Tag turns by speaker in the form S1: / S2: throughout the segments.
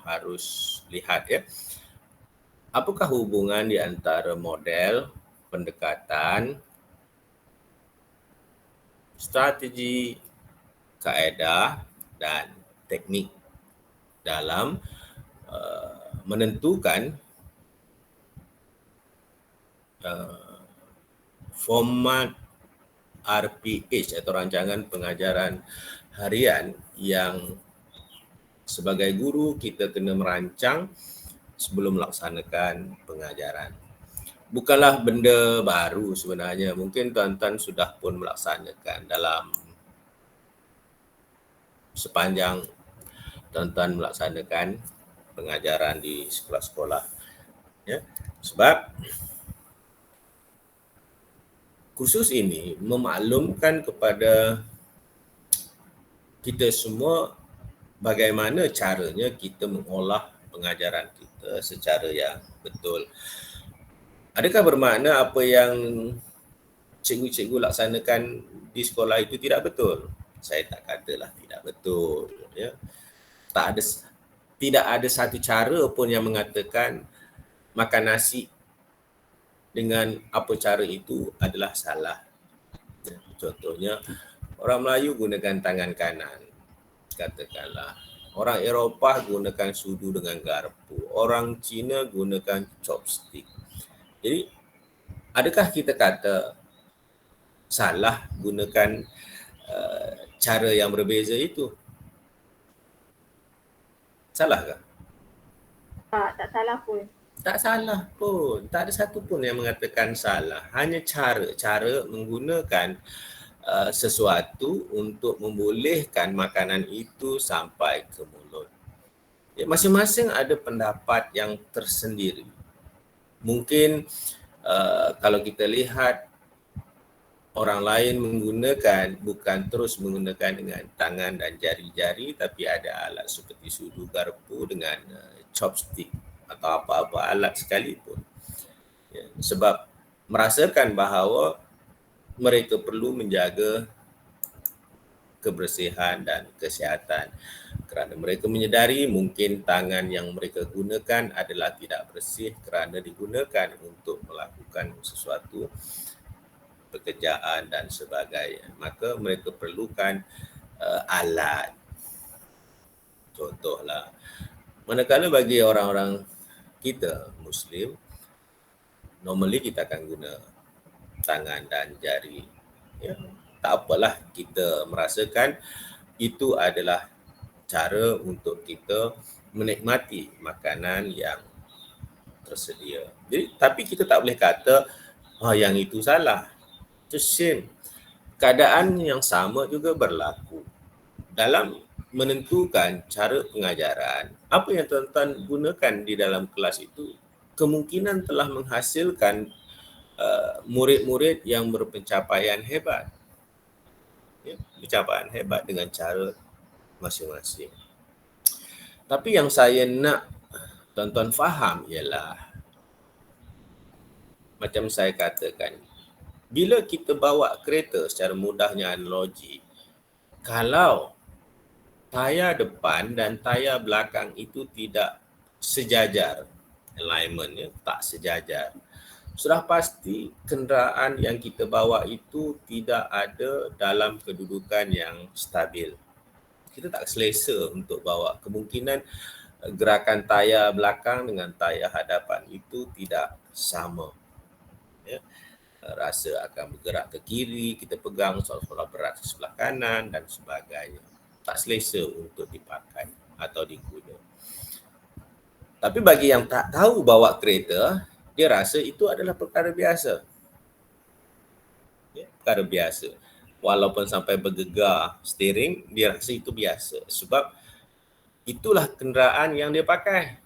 S1: harus lihat ya, apakah hubungan di antara model, pendekatan, strategi, kaedah dan teknik dalam menentukan format RPH atau rancangan pengajaran harian yang sebagai guru kita kena merancang sebelum melaksanakan pengajaran. Bukanlah benda baru sebenarnya, mungkin tuan-tuan sudah pun melaksanakan dalam sepanjang tuan-tuan melaksanakan pengajaran di sekolah-sekolah. Ya. Sebab kursus ini memaklumkan kepada kita semua bagaimana caranya kita mengolah pengajaran kita secara yang betul. Adakah bermakna apa yang cikgu-cikgu laksanakan di sekolah itu tidak betul? Saya tak katalah tidak betul. Ya. Tidak ada satu cara pun yang mengatakan makan nasi dengan apa cara itu adalah salah. Contohnya, orang Melayu gunakan tangan kanan, katakanlah. Orang Eropah gunakan sudu dengan garpu. Orang Cina gunakan chopstick. Jadi, adakah kita kata salah gunakan cara yang berbeza itu? Salahkah?
S2: Tak salah pun.
S1: Tak salah pun. Tak ada satu pun yang mengatakan salah. Hanya cara menggunakan sesuatu untuk membolehkan makanan itu sampai ke mulut. Ya, masing-masing ada pendapat yang tersendiri. Mungkin kalau kita lihat orang lain menggunakan, bukan terus menggunakan dengan tangan dan jari-jari, tapi ada alat seperti sudu, garpu dengan chopstick atau apa-apa alat sekalipun. Ya, sebab merasakan bahawa mereka perlu menjaga kebersihan dan kesihatan kerana mereka menyedari mungkin tangan yang mereka gunakan adalah tidak bersih kerana digunakan untuk melakukan sesuatu pekerjaan dan sebagainya. Maka mereka perlukan alat. Contohlah, manakala bagi orang-orang kita Muslim, normally kita akan guna tangan dan jari. Ya, tak apalah kita merasakan itu adalah cara untuk kita menikmati makanan yang tersedia. Jadi, tapi kita tak boleh kata yang itu salah. Itu same. Keadaan yang sama juga berlaku dalam menentukan cara pengajaran. Apa yang tuan-tuan gunakan di dalam kelas itu kemungkinan telah menghasilkan murid-murid yang berpencapaian hebat. Ya, pencapaian hebat dengan cara masing-masing. Tapi yang saya nak tuan-tuan faham ialah, macam saya katakan, bila kita bawa kereta secara mudahnya analogi, kalau tayar depan dan tayar belakang itu tidak sejajar, alignment-nya tak sejajar, sudah pasti kenderaan yang kita bawa itu tidak ada dalam kedudukan yang stabil. Kita tak selesa untuk bawa. Kemungkinan gerakan tayar belakang dengan tayar hadapan itu tidak sama. Ya. Rasa akan bergerak ke kiri, kita pegang seolah-olah berat ke sebelah kanan dan sebagainya. Tak selesa untuk dipakai atau diguna. Tapi bagi yang tak tahu bawa kereta, dia rasa itu adalah perkara biasa. Ya, perkara biasa. Walaupun sampai bergegar steering, dia rasa itu biasa. Sebab itulah kenderaan yang dia pakai.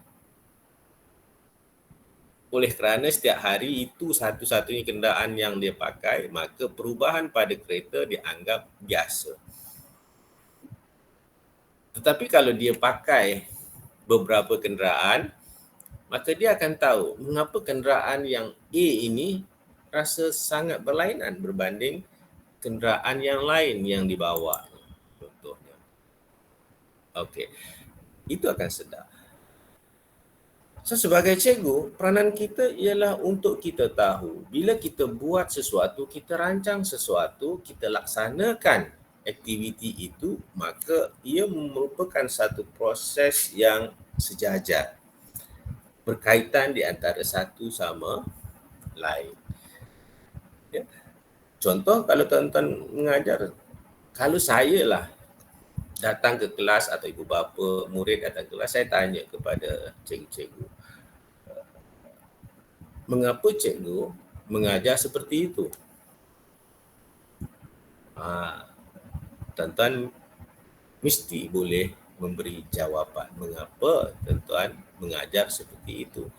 S1: Oleh kerana setiap hari itu satu-satunya kenderaan yang dia pakai, maka perubahan pada kereta dianggap biasa. Tetapi kalau dia pakai beberapa kenderaan, maka dia akan tahu mengapa kenderaan yang A ini rasa sangat berlainan berbanding kenderaan yang lain yang dibawa. Contohnya. Okey. Itu akan sedar. So sebagai cikgu, peranan kita ialah untuk kita tahu bila kita buat sesuatu, kita rancang sesuatu, kita laksanakan aktiviti itu, maka ia merupakan satu proses yang sejajar, berkaitan di antara satu sama lain. Ya. Contoh kalau tuan-tuan mengajar, kalau saya lah datang ke kelas atau ibu bapa murid datang ke kelas, saya tanya kepada cikgu-cikgu, mengapa cikgu mengajar seperti itu? Tuan-tuan mesti boleh memberi jawapan mengapa tuan-tuan mengajar seperti itu.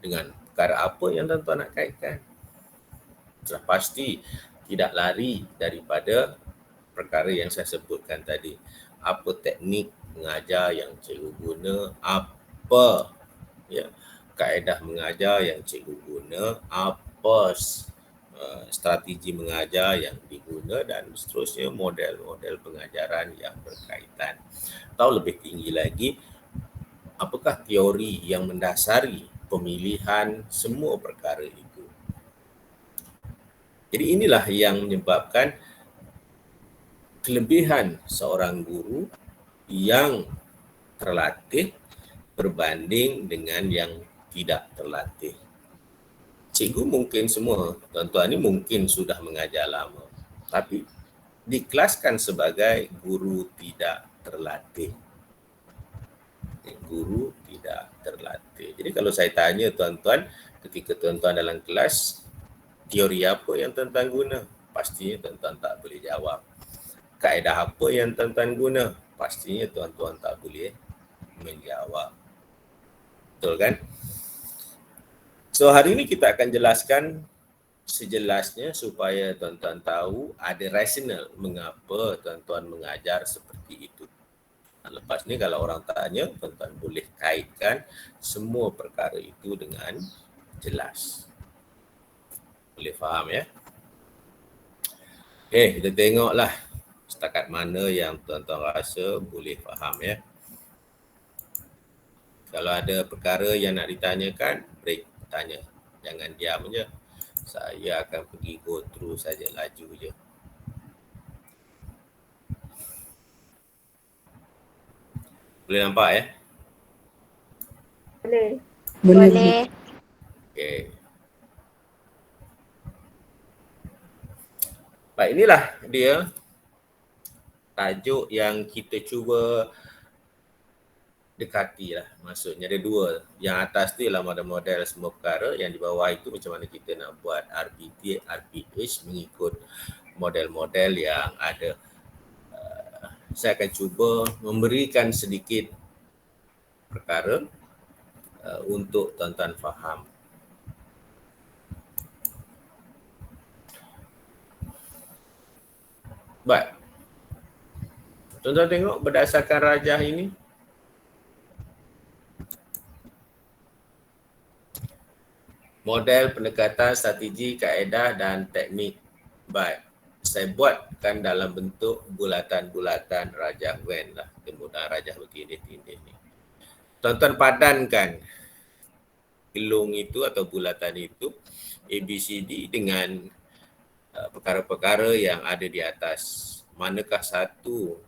S1: Dengan perkara apa yang tuan-tuan nak kaitkan. Sudah pasti tidak lari daripada perkara yang saya sebutkan tadi. Apa teknik mengajar yang cikgu guna, apa ya kaedah mengajar yang cikgu guna, apa strategi mengajar yang diguna dan seterusnya model-model pengajaran yang berkaitan. Atau lebih tinggi lagi, apakah teori yang mendasari pemilihan semua perkara itu. Jadi inilah yang menyebabkan kelebihan seorang guru yang terlatih berbanding dengan yang tidak terlatih. Cikgu mungkin semua, tuan-tuan ni mungkin sudah mengajar lama, tapi dikelaskan sebagai guru tidak terlatih. Guru tidak terlatih. Jadi kalau saya tanya tuan-tuan, ketika tuan-tuan dalam kelas, teori apa yang tuan-tuan guna? Pastinya tuan-tuan tak boleh jawab. Kaedah apa yang tuan-tuan guna? Pastinya tuan-tuan tak boleh menjawab. Betul kan? So hari ini kita akan jelaskan sejelasnya supaya tuan-tuan tahu ada rasional mengapa tuan-tuan mengajar seperti itu. Lepas ni kalau orang tanya, tuan-tuan boleh kaitkan semua perkara itu dengan jelas. Boleh faham ya? Okay, kita tengoklah setakat mana yang tuan-tuan rasa boleh faham ya. Kalau ada perkara yang nak ditanyakan, break, tanya. Jangan diam je. Saya akan pergi go through saja, laju je. Boleh nampak ya?
S2: Boleh.
S3: Boleh.
S1: Okey. Baik, inilah dia tajuk yang kita cuba dekati lah. Maksudnya ada dua. Yang atas tu ialah model-model semua perkara, yang di bawah itu macam mana kita nak buat RPT, RPH mengikut model-model yang ada. Saya akan cuba memberikan sedikit perkara untuk tuan-tuan faham. Baik. Tuan-tuan tengok berdasarkan rajah ini. Model pendekatan, strategi, kaedah dan teknik. Baik. Saya buatkan dalam bentuk bulatan-bulatan rajah Venn lah. Kemudian rajah bertindih-tindih ni. Tuan-tuan padankan gelung itu atau bulatan itu ABCD dengan perkara-perkara yang ada di atas. Manakah satu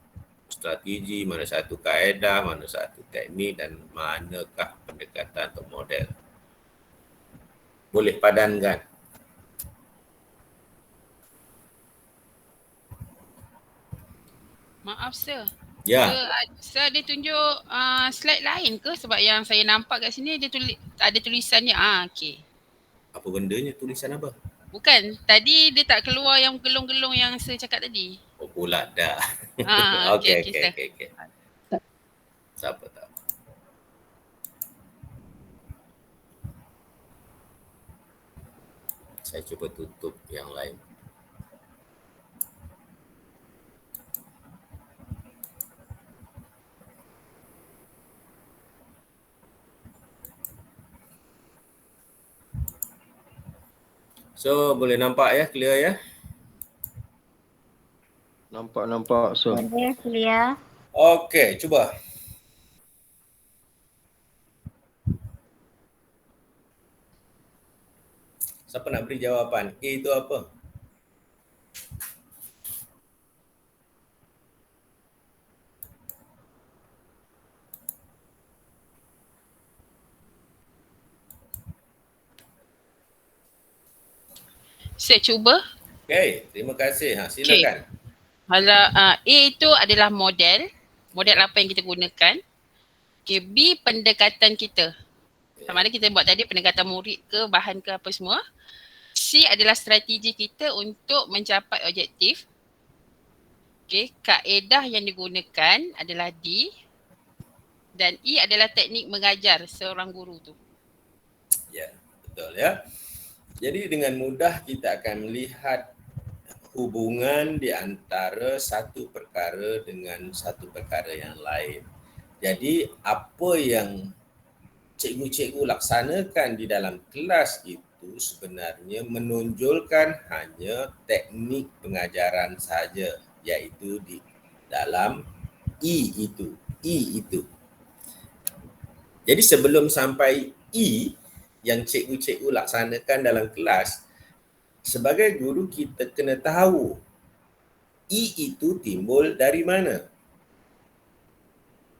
S1: strategi, mana satu kaedah, mana satu teknik dan manakah pendekatan atau model. Boleh padankan.
S4: Maaf sir.
S1: Ya.
S4: Sir dia tunjuk slide lain ke? Sebab yang saya nampak kat sini dia ada tulisannya. Okey.
S1: Apa bendanya, tulisan apa?
S4: Bukan. Tadi dia tak keluar yang gelung-gelung yang saya cakap tadi.
S1: Oh pula dah.
S4: Okey.
S1: Okey. Siapa tahu. Saya cuba tutup yang lain. So boleh nampak ya, clear ya?
S3: Nampak so.
S2: Boleh, clear.
S1: Okey, cuba. Siapa nak beri jawapan? A itu apa?
S4: Saya cuba.
S1: Okey, terima kasih. Silakan.
S4: Kalau A itu adalah model apa yang kita gunakan. Okay, B pendekatan kita. Sama ada kita buat tadi pendekatan murid ke bahan ke apa semua. C adalah strategi kita untuk mencapai objektif. Okay, kaedah yang digunakan adalah D. Dan E adalah teknik mengajar seorang guru tu.
S1: Ya, betul ya. Jadi dengan mudah kita akan melihat hubungan di antara satu perkara dengan satu perkara yang lain. Jadi apa yang cikgu-cikgu laksanakan di dalam kelas itu sebenarnya menonjolkan hanya teknik pengajaran saja, iaitu di dalam E itu. Jadi sebelum sampai E yang cikgu-cikgu laksanakan dalam kelas, sebagai guru kita kena tahu E itu timbul dari mana.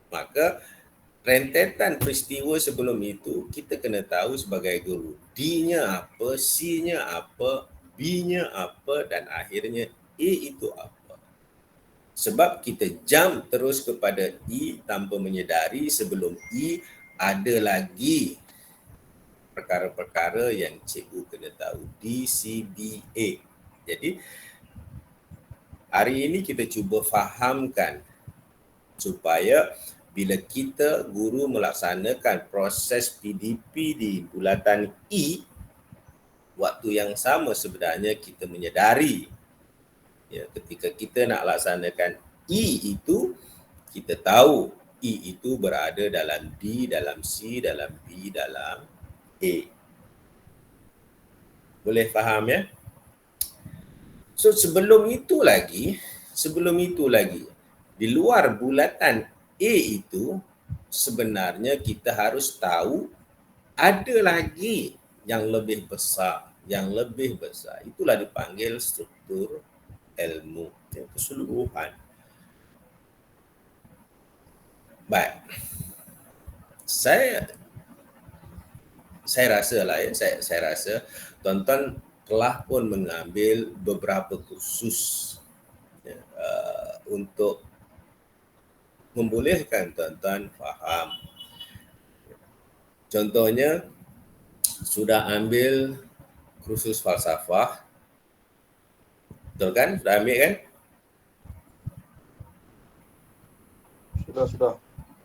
S1: Maka rentetan peristiwa sebelum itu kita kena tahu sebagai guru. D-nya apa, C-nya apa, B-nya apa dan akhirnya A itu apa. Sebab kita jump terus kepada E tanpa menyedari sebelum E ada lagi perkara-perkara yang cikgu kena tahu. D, C, B, A. Jadi hari ini kita cuba fahamkan supaya bila kita guru melaksanakan proses PDP di bulatan E, waktu yang sama sebenarnya kita menyedari ya, ketika kita nak laksanakan E itu, kita tahu E itu berada dalam D, dalam C, dalam B, dalam A. Boleh faham ya? So sebelum itu lagi, di luar bulatan A itu sebenarnya kita harus tahu ada lagi yang lebih besar. Itulah dipanggil struktur ilmu keseluruhan. Baik. Saya rasa tuan-tuan telah pun mengambil beberapa kursus ya, untuk membolehkan tuan-tuan faham. Contohnya sudah ambil kursus falsafah, betul kan? Sudah ambil kan?
S3: Sudah.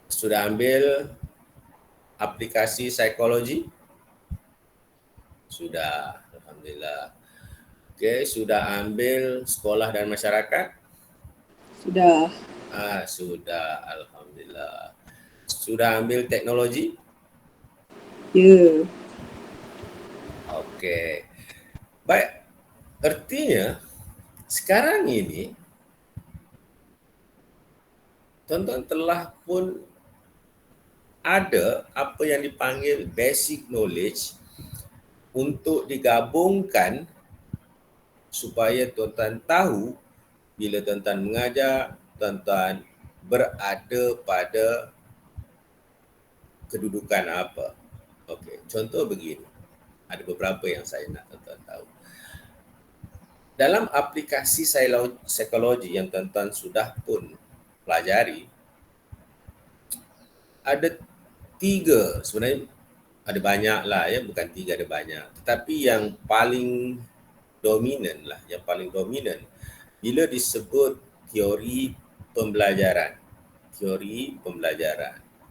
S1: Sudah ambil aplikasi psikologi? Sudah, alhamdulillah. Okey, sudah ambil sekolah dan masyarakat?
S5: Sudah.
S1: Sudah, alhamdulillah. Sudah ambil teknologi?
S5: Ya.
S1: Okey. Baik. Artinya sekarang ini tuan-tuan telah pun ada apa yang dipanggil basic knowledge untuk digabungkan supaya tuan-tuan tahu bila tuan-tuan mengajar, tuan-tuan berada pada kedudukan apa. Okey, contoh begini. Ada beberapa yang saya nak tuan-tuan tahu. Dalam aplikasi psikologi yang tuan-tuan sudah pun pelajari, ada 3, sebenarnya ada banyak lah ya, bukan 3, ada banyak. Tetapi yang paling dominan bila disebut teori pembelajaran.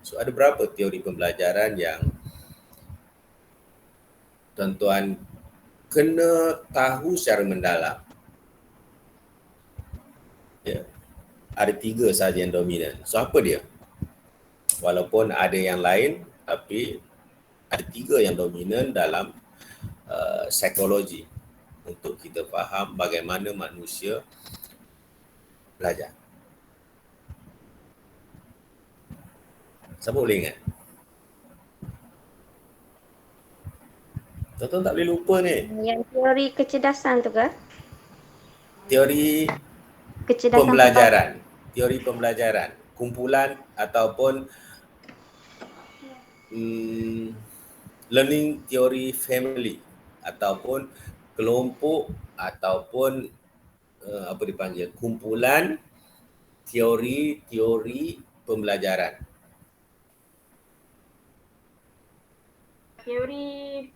S1: So ada berapa teori pembelajaran yang tuan-tuan kena tahu secara mendalam. Ya. Ada 3 sahaja yang dominan. So apa dia? Walaupun ada yang lain, tapi ada 3 yang dominan dalam psikologi untuk kita faham bagaimana manusia belajar. Siapa boleh ingat? Tuan-tuan tak boleh lupa ni.
S6: Yang teori kecerdasan tu ke?
S1: Teori
S6: Kecerdasan
S1: pembelajaran. Teori pembelajaran. Kumpulan ataupun learning theory family ataupun kelompok ataupun apa dipanggil, kumpulan teori-teori pembelajaran.
S2: Teori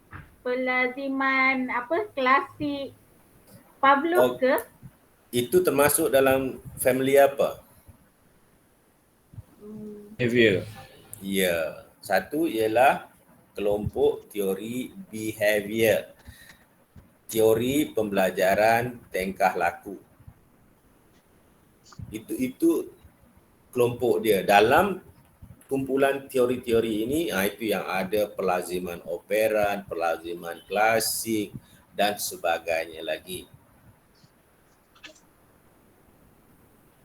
S2: pelaziman klasik Pavlov ke?
S1: Itu termasuk dalam family apa?
S3: Behavior.
S1: Ya, satu ialah kelompok teori behavior. Teori pembelajaran tingkah laku. Itu kelompok dia. Dalam kumpulan teori-teori ini, itu yang ada pelaziman operan, pelaziman klasik dan sebagainya lagi.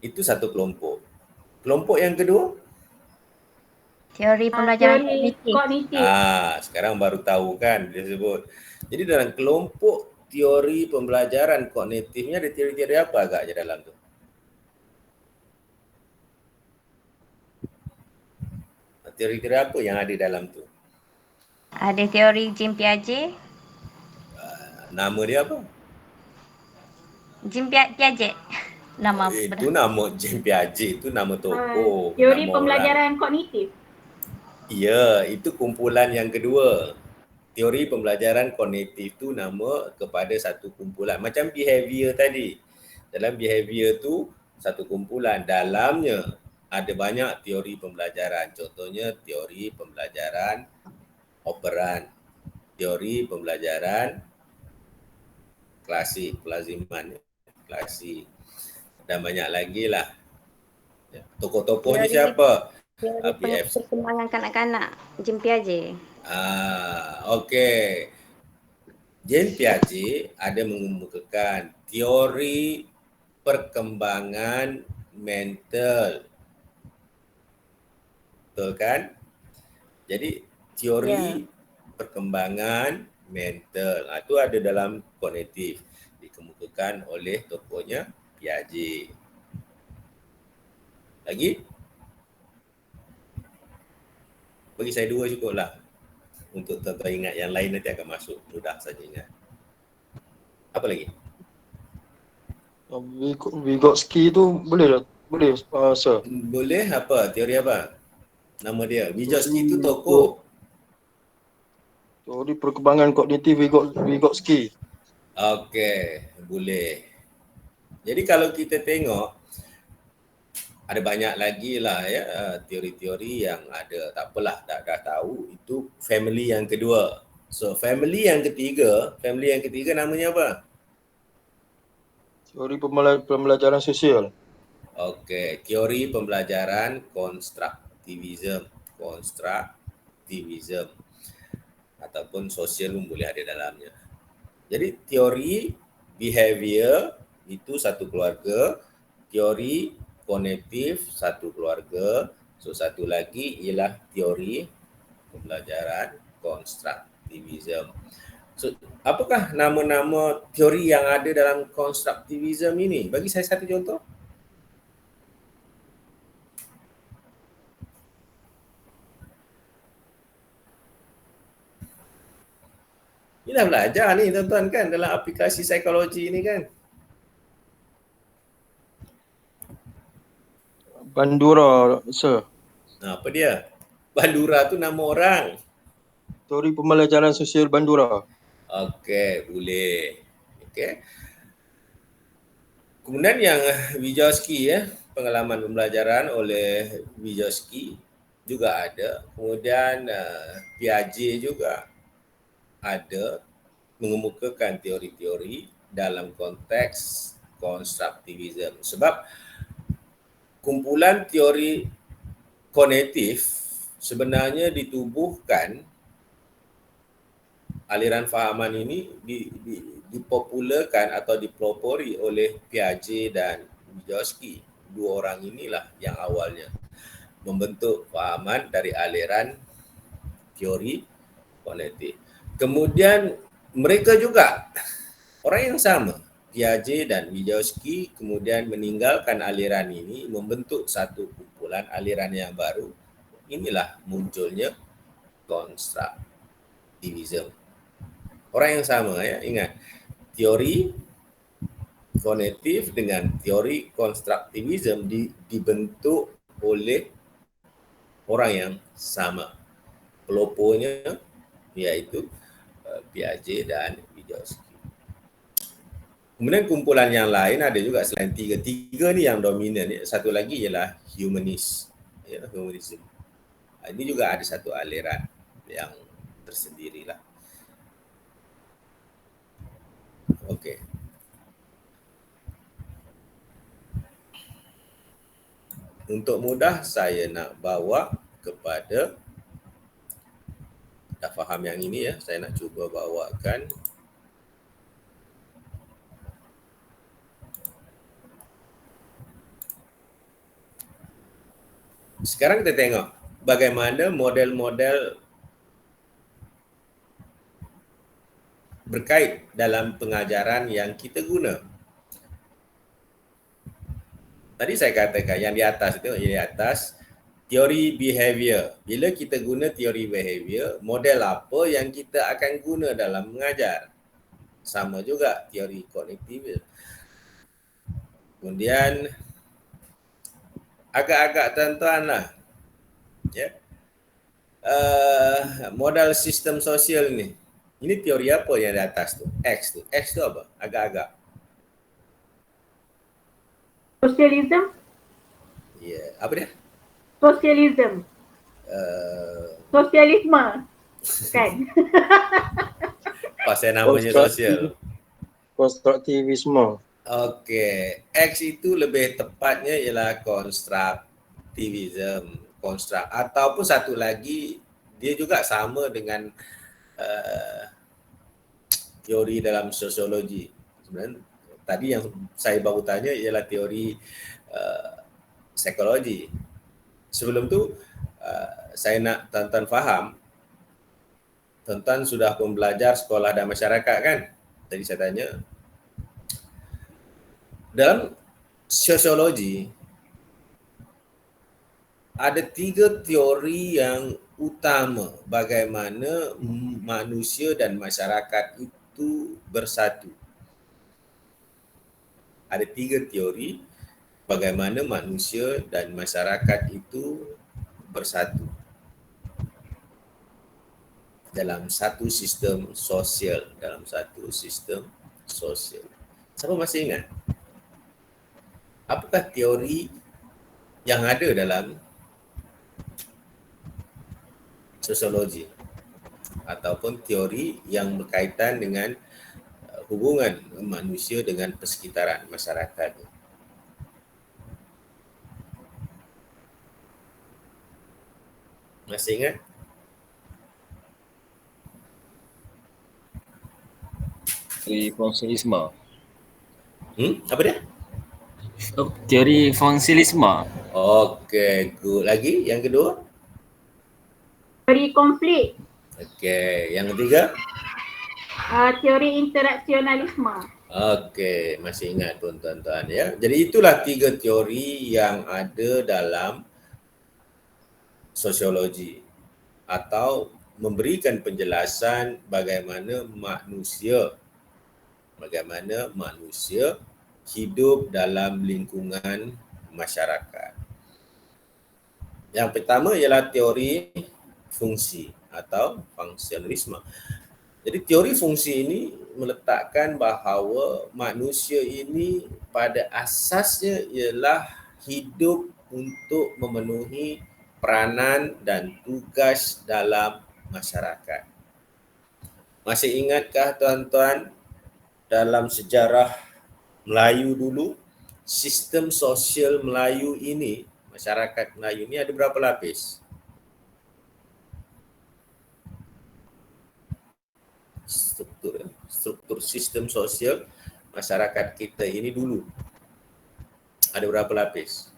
S1: Itu satu kelompok. Kelompok yang kedua?
S6: teori pembelajaran
S2: Teori
S6: kognitif.
S2: kognitif.
S1: Sekarang baru tahu kan dia sebut. Jadi dalam kelompok teori pembelajaran kognitifnya ada teori-teori apa agaknya dalam tu? Teori-teori apa yang ada dalam tu?
S6: Ada teori Jean Piaget.
S1: Nama dia apa?
S6: Jean Piaget. Nama
S1: Itu nama Jean Piaget, itu nama tokoh.
S2: Teori
S1: nama
S2: pembelajaran kognitif.
S1: Ya, itu kumpulan yang kedua. Teori pembelajaran kognitif tu nama kepada satu kumpulan. Macam behavior tadi. Dalam behavior tu satu kumpulan. Dalamnya ada banyak teori pembelajaran. Contohnya teori pembelajaran operan, teori pembelajaran klasik, pelaziman klasik. Dan banyak lagi lah. Tokoh-tokoh ni siapa?
S6: Teori perkembangan kanak-kanak Jean Piaget.
S1: Okey. Jean Piaget ada mengemukakan teori perkembangan mental. Betul kan? Jadi teori perkembangan mental. Itu ada dalam kognitif. Dikemukakan oleh tokohnya Piaget. Lagi? Bagi saya 2 cukuplah. Untuk tuan-tuan ingat, yang lain nanti akan masuk. Mudah saja ingat. Apa lagi?
S3: Vygotsky tu boleh sir.
S1: Boleh apa? Teori apa? Nama dia. Vygotsky itu tokoh.
S3: Teori perkembangan kognitif Vygotsky.
S1: Okey, boleh. Jadi kalau kita tengok, ada banyak lagi lah ya teori-teori yang ada. Tak apalah, dah tahu. Itu family yang kedua. So family yang ketiga namanya apa?
S3: Teori pembelajaran sosial.
S1: Okey, teori pembelajaran konstruktivisme ataupun sosial pun boleh ada dalamnya. Jadi teori behavior itu satu keluarga, teori kognitif satu keluarga, so satu lagi ialah teori pembelajaran konstruktivisme. So, apakah nama-nama teori yang ada dalam konstruktivisme ini? Bagi saya satu contoh. Ini dah belajar ni tuan-tuan kan dalam aplikasi psikologi ni kan.
S3: Bandura, sir.
S1: Apa dia? Bandura tu nama orang.
S3: Teori pembelajaran sosial Bandura.
S1: Okey, boleh. Okey. Kemudian yang Vygotsky pengalaman pembelajaran oleh Vygotsky juga ada. Kemudian Piaget juga ada mengemukakan teori-teori dalam konteks konstruktivisme. Sebab kumpulan teori kognitif sebenarnya ditubuhkan, aliran fahaman ini dipopularkan atau dipelopori oleh Piaget dan Vygotsky. 2 orang inilah yang awalnya membentuk fahaman dari aliran teori kognitif. Kemudian mereka juga orang yang sama, Piaget dan Vygotsky, kemudian meninggalkan aliran ini, membentuk satu kumpulan aliran yang baru. Inilah munculnya konstruktivisme. Orang yang sama ya, ingat. Teori kognitif dengan teori konstruktivisme dibentuk oleh orang yang sama. Pelopornya yaitu Piaget dan Vygotsky. Kemudian kumpulan yang lain ada juga selain tiga ni yang dominan. Satu lagi ialah humanis, ya, humanism. Ini juga ada satu aliran yang tersendirilah. Okey. Untuk mudah saya nak bawa kepada, dah faham yang ini ya, saya nak cuba bawakan. Sekarang kita tengok bagaimana model-model berkait dalam pengajaran yang kita guna. Tadi saya katakan yang di atas itu, yang di atas teori behavior. Bila kita guna teori behavior, model apa yang kita akan guna dalam mengajar? Sama juga teori kognitif. Kemudian agak-agak tuan-tuan lah, ya. Modal sistem sosial ni. Ini teori apa yang di atas tu? X tu. X tu apa? Agak-agak.
S2: Sosialism.
S1: Ya, apa dia?
S2: Sosialism. Sosialisme. Kan?
S1: Pasal namanya sosial.
S3: Konstruktivisme.
S1: Okey, X itu lebih tepatnya ialah konstruktivism, ataupun satu lagi dia juga sama dengan teori dalam sosiologi. Sebenarnya tadi yang saya baru tanya ialah teori psikologi. Sebelum tu saya nak tuan-tuan faham, tuan-tuan sudah pun belajar sekolah dan masyarakat kan? Tadi saya tanya. Dalam sosiologi, ada 3 teori yang utama bagaimana manusia dan masyarakat itu bersatu. Ada 3 teori bagaimana manusia dan masyarakat itu bersatu dalam satu sistem sosial, Siapa masih ingat? Apakah teori yang ada dalam sosiologi ataupun teori yang berkaitan dengan hubungan manusia dengan persekitaran masyarakat? Masih ingat?
S7: Teori fonsilisme.
S1: Apa dia?
S7: Teori fonsilisme.
S1: Okey, good. Lagi yang kedua?
S2: Teori konflik.
S1: Okey, yang ketiga?
S2: Teori interaksionalisme.
S1: Okey, masih ingat pun tuan-tuan ya. Jadi itulah 3 teori yang ada dalam sosiologi atau memberikan penjelasan bagaimana manusia hidup dalam lingkungan masyarakat. Yang pertama ialah teori fungsi atau fungsionalisme. Jadi teori fungsi ini meletakkan bahawa manusia ini pada asasnya ialah hidup untuk memenuhi peranan dan tugas dalam masyarakat. Masih ingatkah tuan-tuan dalam sejarah Melayu dulu, sistem sosial Melayu ini, masyarakat Melayu ini ada berapa lapis? Struktur sistem sosial masyarakat kita ini dulu ada berapa lapis?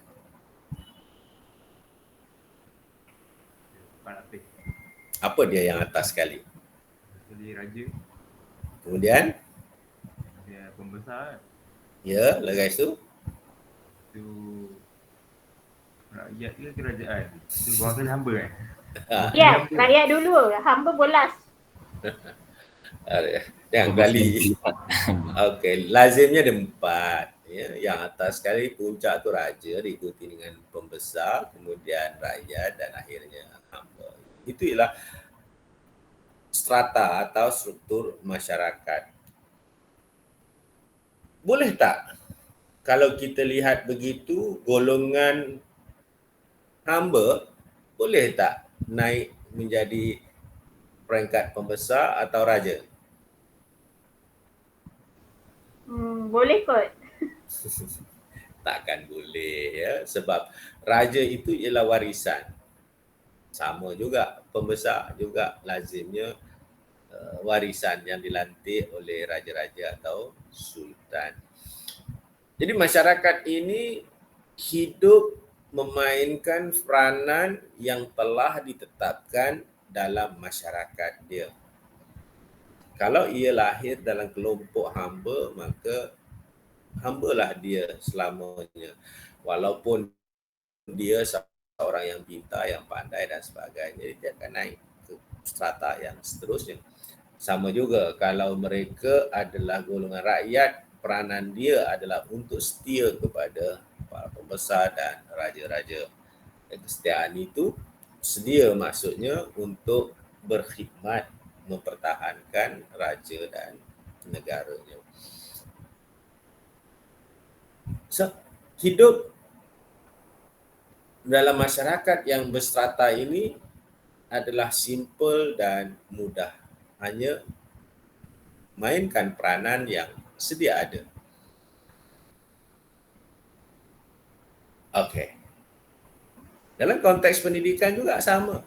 S8: 4 lapis.
S1: Apa dia yang atas sekali?
S8: Jadi raja.
S1: Kemudian,
S8: Dia pembesar
S1: ya, lepas tu,
S8: tu rakyat ke kerajaan? Tu bahasa hamba kan?
S2: Ya, rakyat dulu. Hamba bolas.
S1: jangan kali. Okey, lazimnya ada 4. Ya, yang atas sekali puncak tu raja, diikuti dengan pembesar, kemudian rakyat dan akhirnya hamba. Itu ialah strata atau struktur masyarakat. Boleh tak kalau kita lihat begitu, golongan hamba boleh tak naik menjadi peringkat pembesar atau raja?
S2: Boleh kot.
S1: Takkan boleh ya, sebab raja itu ialah warisan. Sama juga pembesar juga lazimnya warisan yang dilantik oleh raja-raja atau sultan. Jadi masyarakat ini hidup memainkan peranan yang telah ditetapkan dalam masyarakat dia. Kalau ia lahir dalam kelompok hamba, maka hambalah dia selamanya. Walaupun dia seorang yang pintar, yang pandai dan sebagainya, dia akan naik ke strata yang seterusnya. Sama juga kalau mereka adalah golongan rakyat, peranan dia adalah untuk setia kepada para pembesar dan raja-raja. Kesetiaan itu sedia maksudnya untuk berkhidmat mempertahankan raja dan negaranya. So, hidup dalam masyarakat yang berstrata ini adalah simple dan mudah. Hanya mainkan peranan yang sedia ada. Okey. Dalam konteks pendidikan juga sama.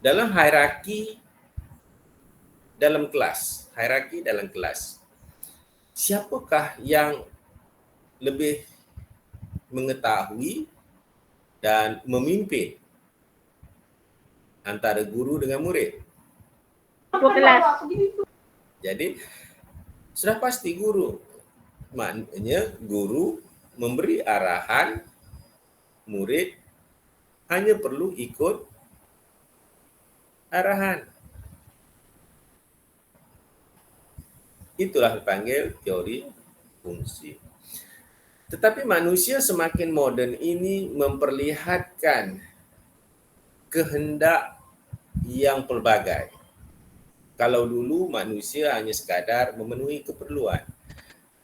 S1: Dalam hierarki dalam kelas, siapakah yang lebih mengetahui dan memimpin antara guru dengan murid?
S2: Kelas.
S1: Jadi sudah pasti guru. Maknanya guru memberi arahan, murid hanya perlu ikut arahan. Itulah dipanggil teori fungsi. Tetapi manusia semakin moden ini memperlihatkan kehendak yang pelbagai. Kalau dulu manusia hanya sekadar memenuhi keperluan,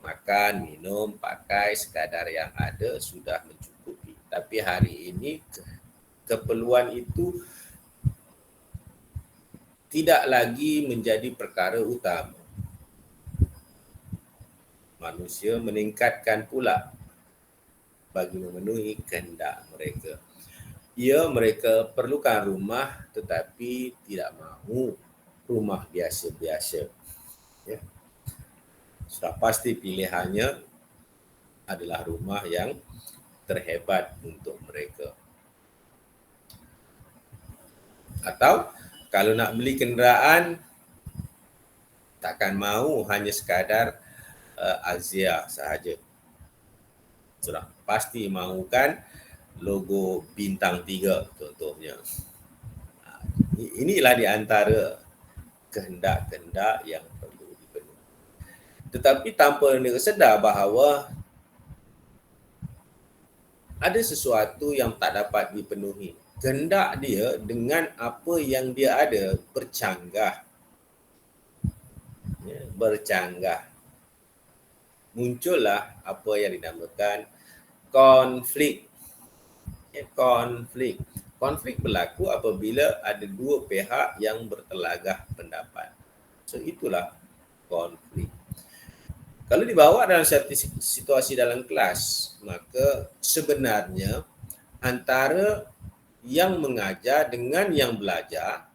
S1: makan, minum, pakai, sekadar yang ada sudah mencukupi. Tapi hari ini keperluan itu tidak lagi menjadi perkara utama. Manusia meningkatkan pula bagi memenuhi kehendak mereka. Ya, mereka perlukan rumah tetapi tidak mahu rumah biasa-biasa. Ya. Sudah pasti pilihannya adalah rumah yang terhebat untuk mereka. Atau kalau nak beli kenderaan, takkan mahu hanya sekadar Azia sahaja. Sudah pasti mahukan logo bintang 3 contohnya. Inilah di antara kehendak-kehendak yang perlu dipenuhi. Tetapi tanpa mereka sedar bahawa ada sesuatu yang tak dapat dipenuhi. Kehendak dia dengan apa yang dia ada bercanggah. Ya, bercanggah. Muncullah apa yang dinamakan konflik. Ya, konflik. Konflik berlaku apabila ada dua pihak yang bertelagah pendapat. So itulah konflik. Kalau dibawa dalam situasi dalam kelas, maka sebenarnya antara yang mengajar dengan yang belajar,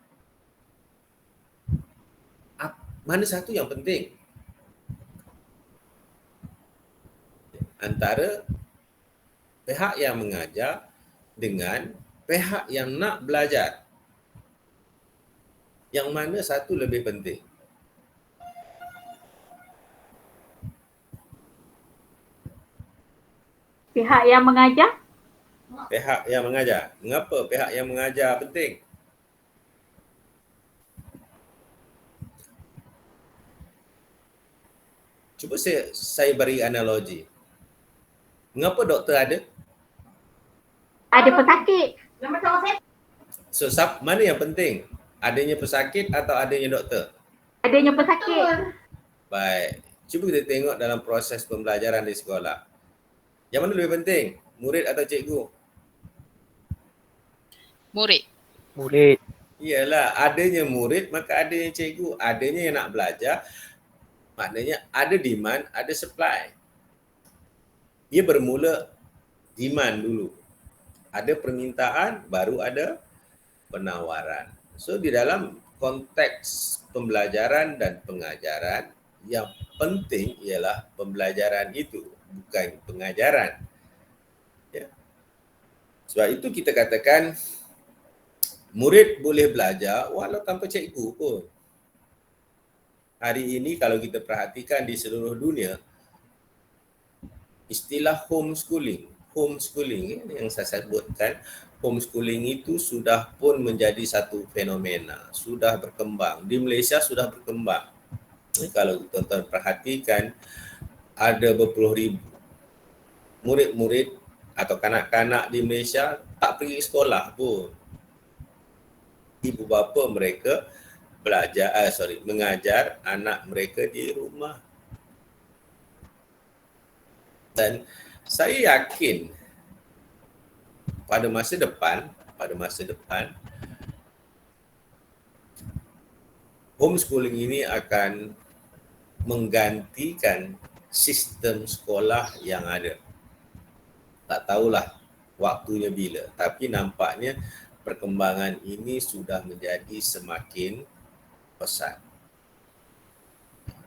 S1: mana satu yang penting? Antara pihak yang mengajar dengan pihak yang nak belajar. Yang mana satu lebih penting?
S2: Pihak yang mengajar?
S1: Pihak yang mengajar. Mengapa pihak yang mengajar penting? Cuba saya beri analogi. Mengapa doktor ada?
S2: Ada pesakit.
S1: So, mana yang penting? Adanya pesakit atau adanya doktor?
S2: Adanya pesakit.
S1: Baik. Cuba kita tengok dalam proses pembelajaran di sekolah. Yang mana lebih penting? Murid atau cikgu?
S4: Murid.
S9: Murid.
S1: Iyalah, adanya murid maka adanya cikgu. Adanya yang nak belajar, maknanya ada demand, ada supply. Dia bermula demand dulu. Ada permintaan, baru ada penawaran. So di dalam konteks pembelajaran dan pengajaran, yang penting ialah pembelajaran itu, bukan pengajaran. Ya. Sebab itu kita katakan murid boleh belajar walau tanpa cikgu pun. Hari ini kalau kita perhatikan di seluruh dunia, istilah homeschooling yang saya sebutkan, homeschooling itu sudah pun menjadi satu fenomena, sudah berkembang. Di Malaysia sudah berkembang. Kalau tuan-tuan perhatikan, ada berpuluh ribu murid-murid atau kanak-kanak di Malaysia tak pergi sekolah pun. Ibu bapa mereka mengajar anak mereka di rumah. Dan saya yakin pada masa depan homeschooling ini akan menggantikan sistem sekolah yang ada. Tak tahulah waktunya bila, tapi nampaknya perkembangan ini sudah menjadi semakin pesat.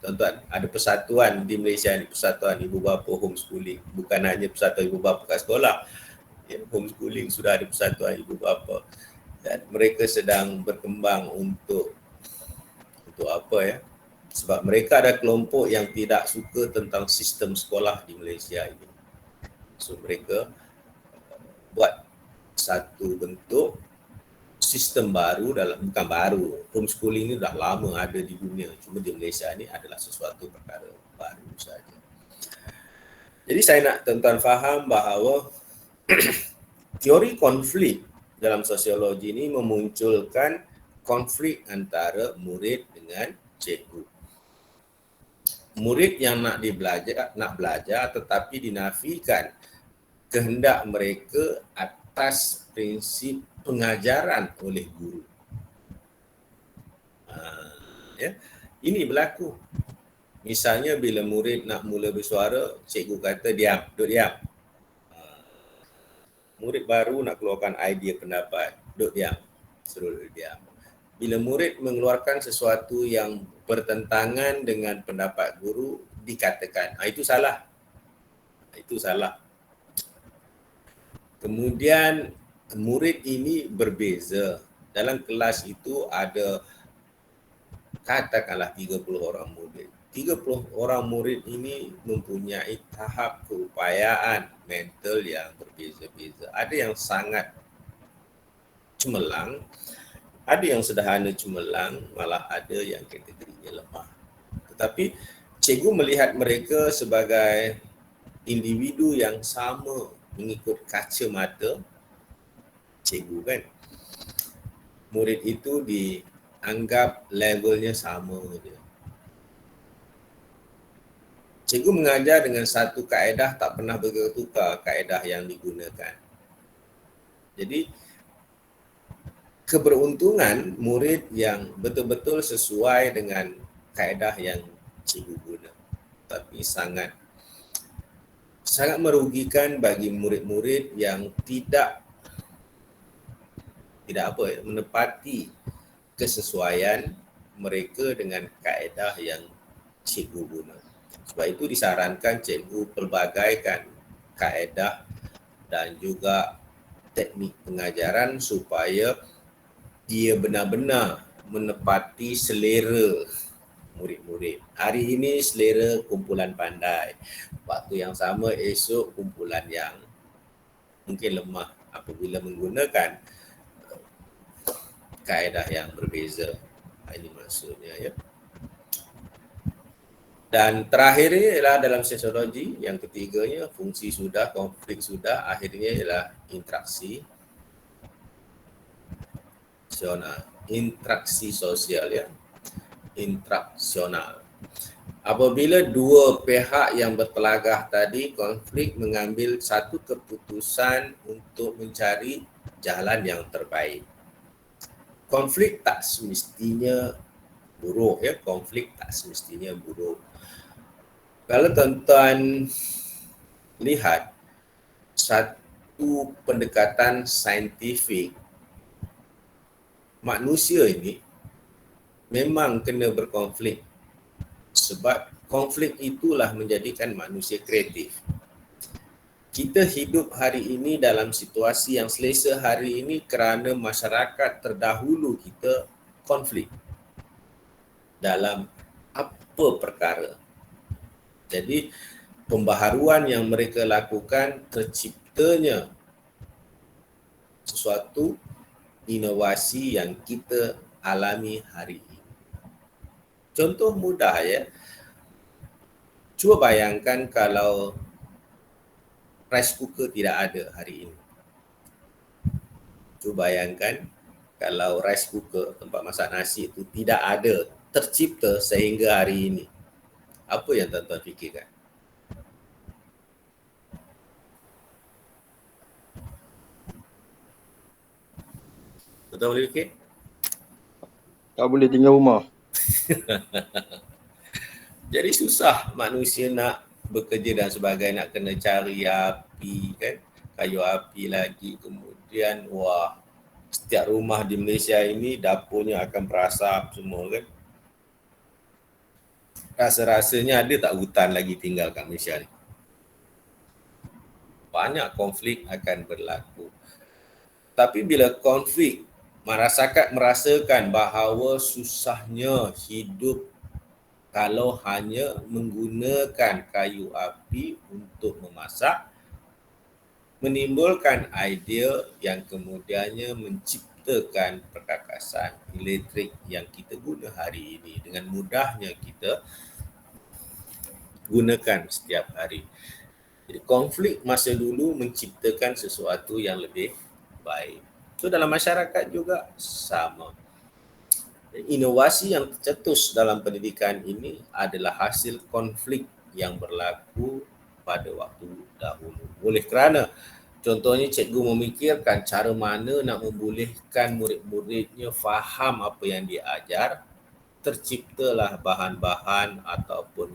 S1: Tuan-tuan, ada persatuan di Malaysia ni, persatuan ibu bapa homeschooling. Bukan hanya persatuan ibu bapa kat sekolah. Ya, homeschooling sudah ada persatuan ibu bapa. Dan mereka sedang berkembang untuk apa ya? Sebab mereka ada kelompok yang tidak suka tentang sistem sekolah di Malaysia ini. So mereka buat satu bentuk sistem baru, bukan baru, homeschooling ini dah lama ada di dunia, cuma di Malaysia ini adalah sesuatu perkara baru saja. Jadi saya nak tuan-tuan faham bahawa teori konflik dalam sosiologi ini memunculkan konflik antara murid dengan cikgu. Murid yang nak belajar tetapi dinafikan kehendak mereka atas prinsip pengajaran oleh guru. Ya. Ini berlaku. Misalnya bila murid nak mula bersuara, cikgu kata diam, duduk diam. Murid baru nak keluarkan idea pendapat, duduk diam, suruh duduk diam. Bila murid mengeluarkan sesuatu yang bertentangan dengan pendapat guru, dikatakan, itu salah. Itu salah. Kemudian murid ini berbeza. Dalam kelas itu ada katakanlah 30 orang murid. 30 orang murid ini mempunyai tahap keupayaan mental yang berbeza-beza. Ada yang sangat cemerlang, ada yang sederhana cemerlang, malah ada yang kategorinya lemah. Tetapi cikgu melihat mereka sebagai individu yang sama mengikut kacamata cikgu kan. Murid itu dianggap levelnya sama je. Cikgu mengajar dengan satu kaedah tak pernah bertukar kaedah yang digunakan. Jadi keberuntungan murid yang betul-betul sesuai dengan kaedah yang cikgu guna. Tapi sangat merugikan bagi murid-murid yang tidak menepati kesesuaian mereka dengan kaedah yang cikgu guna. Sebab itu disarankan cikgu pelbagaikan kaedah dan juga teknik pengajaran supaya ia benar-benar menepati selera murid-murid. Hari ini selera kumpulan pandai. Waktu yang sama esok kumpulan yang mungkin lemah apabila menggunakan kaedah yang berbeza. Ini maksudnya ya. Dan terakhir ialah dalam sosiologi, yang ketiganya fungsi sudah, konflik sudah, akhirnya ialah interaksi sosial ya. Interaksional. Apabila dua pihak yang bertelagah tadi konflik mengambil satu keputusan untuk mencari jalan yang terbaik. Konflik tak semestinya buruk ya, konflik tak semestinya buruk. Kalau tuan-tuan lihat satu pendekatan saintifik, manusia ini memang kena berkonflik sebab konflik itulah menjadikan manusia kreatif. Kita hidup hari ini dalam situasi yang selesa hari ini kerana masyarakat terdahulu kita konflik dalam apa perkara. Jadi pembaharuan yang mereka lakukan terciptanya sesuatu inovasi yang kita alami hari ini. Contoh mudah ya. Cuba bayangkan kalau rice cooker tidak ada hari ini. Cuba bayangkan kalau rice cooker tempat masak nasi itu tidak ada, tercipta sehingga hari ini. Apa yang tuan-tuan fikirkan? Tuan-tuan boleh fikir?
S3: Tak boleh tinggal rumah.
S1: Jadi susah manusia nak bekerja dan sebagainya, nak kena cari api kan, kayu api lagi, kemudian wah, setiap rumah di Malaysia ini dapurnya akan berasap semua kan. Rasa-rasanya ada tak hutan lagi tinggal kat Malaysia ni? Banyak konflik akan berlaku. Tapi bila konflik, masyarakat merasakan bahawa susahnya hidup kalau hanya menggunakan kayu api untuk memasak, menimbulkan idea yang kemudiannya menciptakan perkakasan elektrik yang kita guna hari ini. Dengan mudahnya kita gunakan setiap hari. Jadi konflik masa dulu menciptakan sesuatu yang lebih baik. So dalam masyarakat juga sama. Inovasi yang tercetus dalam pendidikan ini adalah hasil konflik yang berlaku pada waktu dahulu. Oleh kerana contohnya cikgu memikirkan cara mana nak membolehkan murid-muridnya faham apa yang dia ajar, terciptalah bahan-bahan ataupun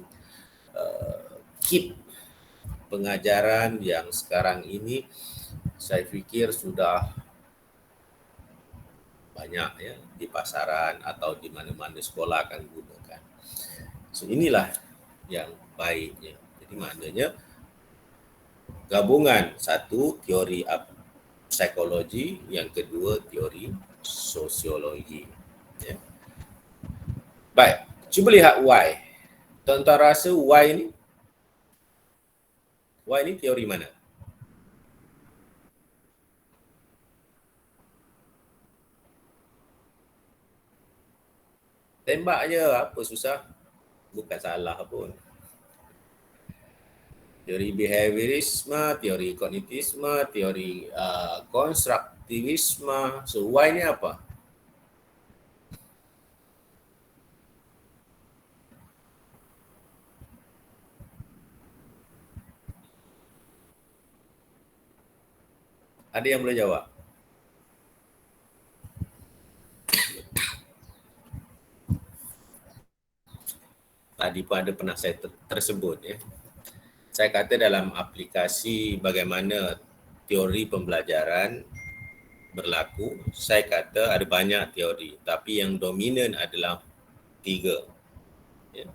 S1: kit pengajaran yang sekarang ini saya fikir sudah banyak ya di pasaran atau di mana-mana sekolah akan gunakan. So inilah yang baiknya. Jadi maknanya gabungan satu teori psikologi, yang kedua teori sosiologi. Ya. Baik, cuba lihat why. Tuan-tuan rasa Y ni teori mana? Tembak je, apa susah? Bukan salah pun. Teori behaviorisme, teori kognitisme, teori konstruktivisme. So Y ni apa? Ada yang boleh jawab? Tadi pun ada pernah saya tersebut ya. Saya kata dalam aplikasi bagaimana teori pembelajaran berlaku, saya kata ada banyak teori, tapi yang dominan adalah 3. Ya.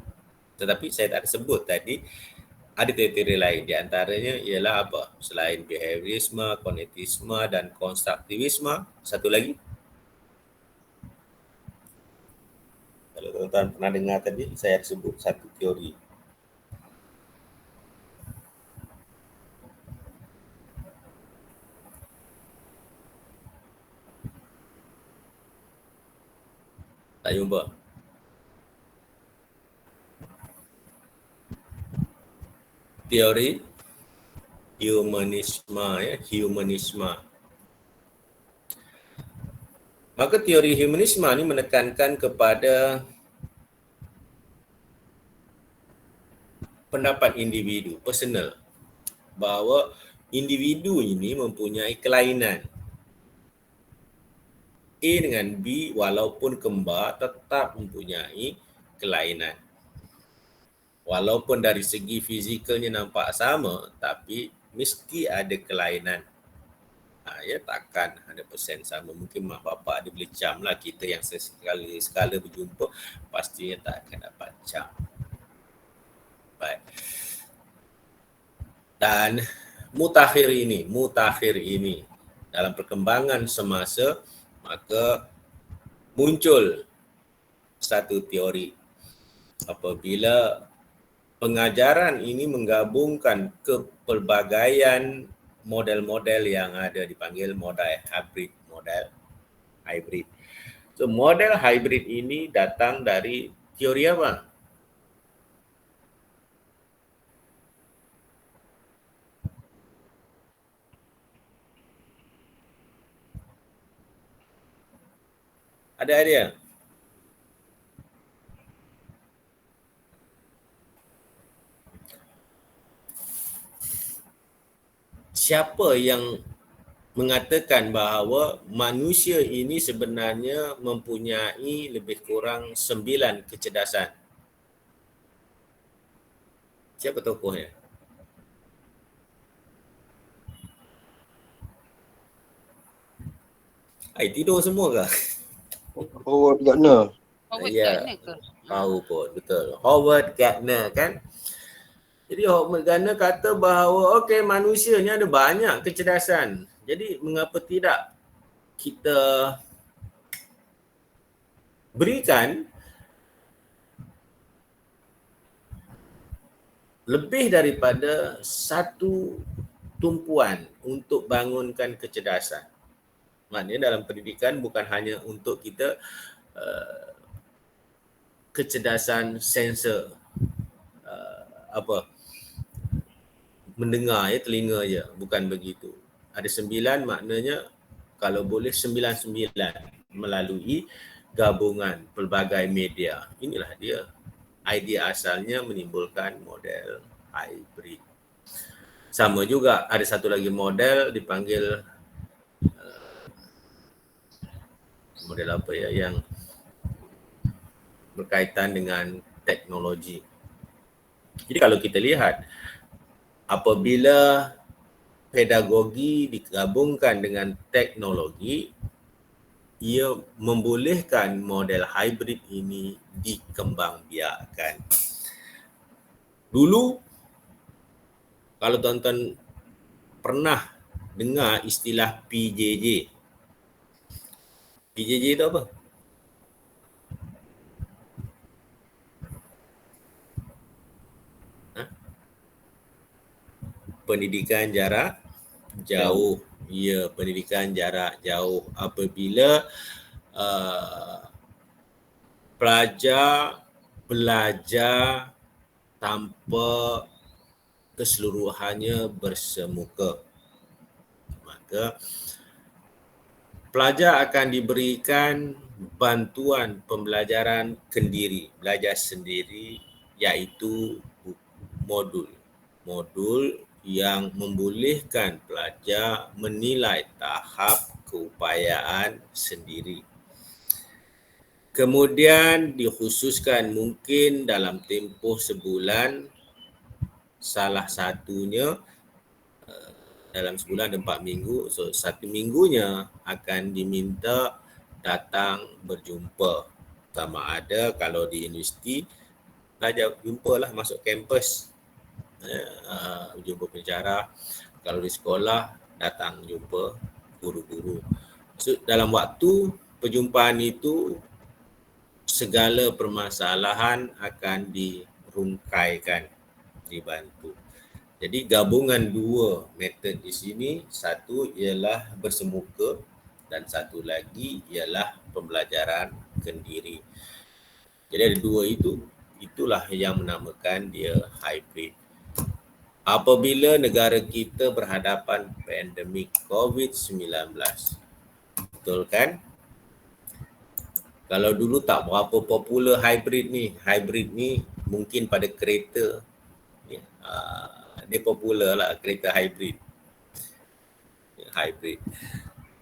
S1: Tetapi saya tak sebut tadi, ada teori lain, di antaranya ialah apa? Selain behaviorisme, kognitisme dan konstruktivisme, satu lagi. Kalau tuan-tuan pernah dengar tadi, saya sebut satu teori. Tak jumpa. Teori humanisme, ya, humanisme. Maka teori humanisme ni menekankan kepada pendapat individu, personal, bahawa individu ini mempunyai kelainan. A dengan B walaupun kembar tetap mempunyai kelainan. Walaupun dari segi fizikalnya nampak sama, tapi mesti ada kelainan. Ya, takkan 100% sama. Mungkin mak bapak ada boleh cam lah. Kita yang sekala berjumpa pastinya tak akan dapat cam. Baik. Dan mutakhir ini dalam perkembangan semasa, maka muncul satu teori apabila pengajaran ini menggabungkan kepelbagaian model-model yang ada, dipanggil model hybrid. So model hybrid ini datang dari teori apa? Ada idea? Siapa yang mengatakan bahawa manusia ini sebenarnya mempunyai lebih kurang 9 kecerdasan? Siapa tokohnya? Tidur semua ke?
S3: Howard Gardner.
S1: Ya.
S4: Gardner ke?
S1: Tahu pun, betul. Howard Gardner kan? Jadi Howard Gardner kata bahawa okey, manusia ni ada banyak kecerdasan. Jadi mengapa tidak kita berikan lebih daripada satu tumpuan untuk bangunkan kecerdasan. Maknanya dalam pendidikan bukan hanya untuk kita kecerdasan sensor mendengar, ya, telinga je, bukan begitu. Ada 9, maknanya kalau boleh 99 melalui gabungan pelbagai media. Inilah dia idea asalnya menimbulkan model hybrid. Sama juga ada satu lagi model dipanggil model apa ya, yang berkaitan dengan teknologi. Jadi kalau kita lihat, apabila pedagogi digabungkan dengan teknologi, ia membolehkan model hybrid ini dikembangbiakkan. Dulu, kalau tuan-tuan pernah dengar istilah PJJ. PJJ itu apa? Pendidikan jarak jauh. Ya, pendidikan jarak jauh. Apabila pelajar belajar tanpa keseluruhannya bersemuka, maka pelajar akan diberikan bantuan pembelajaran kendiri, belajar sendiri, iaitu modul yang membolehkan pelajar menilai tahap keupayaan sendiri. Kemudian dikhususkan mungkin dalam tempoh sebulan, salah satunya dalam sebulan ada 4 minggu, so 1 minggunya akan diminta datang berjumpa. Sama ada kalau di universiti, pelajar jumpalah masuk kampus, jumpa pencara. Kalau di sekolah, datang jumpa guru-guru. So, dalam waktu perjumpaan itu, segala permasalahan akan dirungkaikan, dibantu. Jadi gabungan dua metod di sini, satu ialah bersemuka dan satu lagi ialah pembelajaran menyiapkan diri. Jadi ada dua itu, itulah yang menamakan dia hybrid. Apabila negara kita berhadapan pandemik COVID-19, betul kan? Kalau dulu tak berapa popular hybrid ni mungkin pada kereta, dia popular lah kereta hybrid.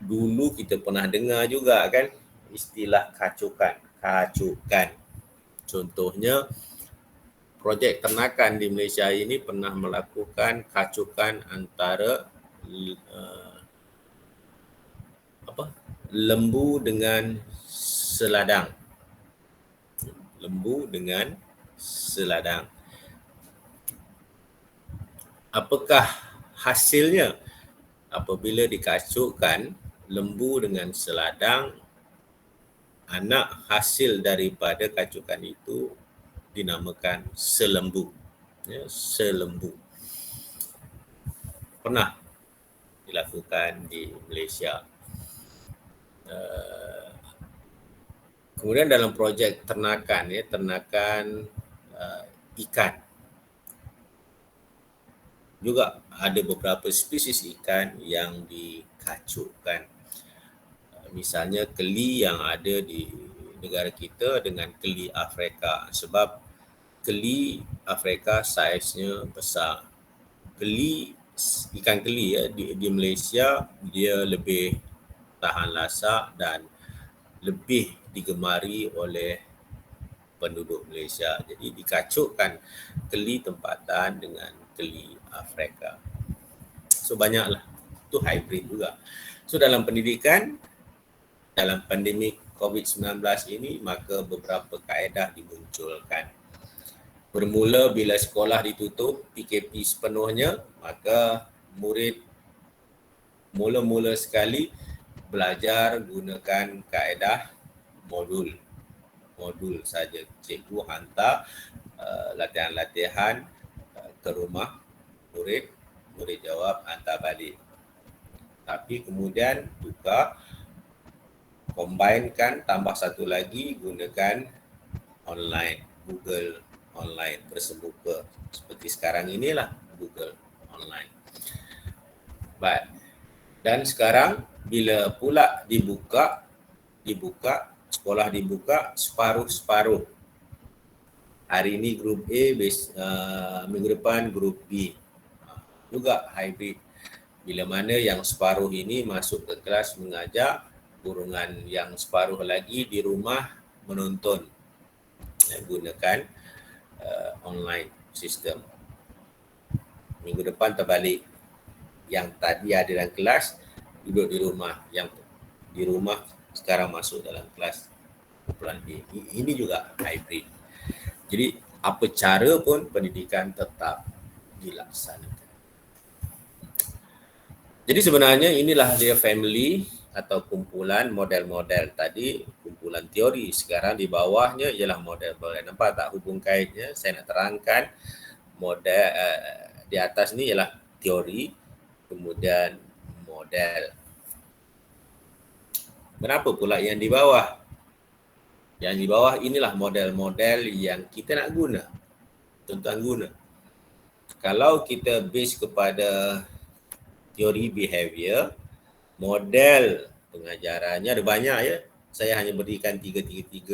S1: Dulu kita pernah dengar juga kan istilah kacukan. Contohnya projek ternakan di Malaysia ini pernah melakukan kacukan antara lembu dengan seladang. Apakah hasilnya? Apabila dikacukkan lembu dengan seladang, anak hasil daripada kacukan itu dinamakan selembu. Selembu. Pernah dilakukan di Malaysia. Kemudian dalam projek ternakan, ternakan ikan. Juga ada beberapa spesies ikan yang dikacukkan. Misalnya keli yang ada di negara kita dengan keli Afrika. Sebab keli Afrika saiznya besar. Ikan keli di Malaysia dia lebih tahan lasak dan lebih digemari oleh penduduk Malaysia. Jadi dikacukkan keli tempatan dengan keli Afrika. So banyaklah. Itu hybrid juga. So dalam pendidikan, dalam pandemik COVID-19 ini, maka beberapa kaedah dimunculkan. Bermula bila sekolah ditutup, PKP sepenuhnya, maka murid mula-mula sekali belajar gunakan kaedah modul saja. Cikgu hantar latihan-latihan ke rumah murid jawab, hantar balik. Tapi kemudian juga combinekan, tambah satu lagi, gunakan online, Google online bersemuka. Seperti sekarang inilah Google online. Baik. Dan sekarang bila pula dibuka, sekolah dibuka separuh-separuh. Hari ini grup A, minggu depan grup B. Juga hybrid. Bila mana yang separuh ini masuk ke kelas mengajar, golongan yang separuh lagi di rumah menonton. Gunakan online sistem. Minggu depan terbalik. Yang tadi ada dalam kelas duduk di rumah, yang di rumah sekarang masuk dalam kelas kumpulan B. Ini juga hybrid. Jadi apa cara pun pendidikan tetap dilaksanakan. Jadi sebenarnya inilah dia family atau kumpulan model-model. Tadi kumpulan teori, sekarang di bawahnya ialah model-model. Nampak tak hubung kaitnya? Saya nak terangkan model di atas ni ialah teori, kemudian model. Kenapa pula yang di bawah? Yang di bawah inilah model-model yang kita nak guna. Tuan-tuan guna. Kalau kita base kepada teori behavior, model pengajarannya ada banyak ya. Saya hanya berikan 3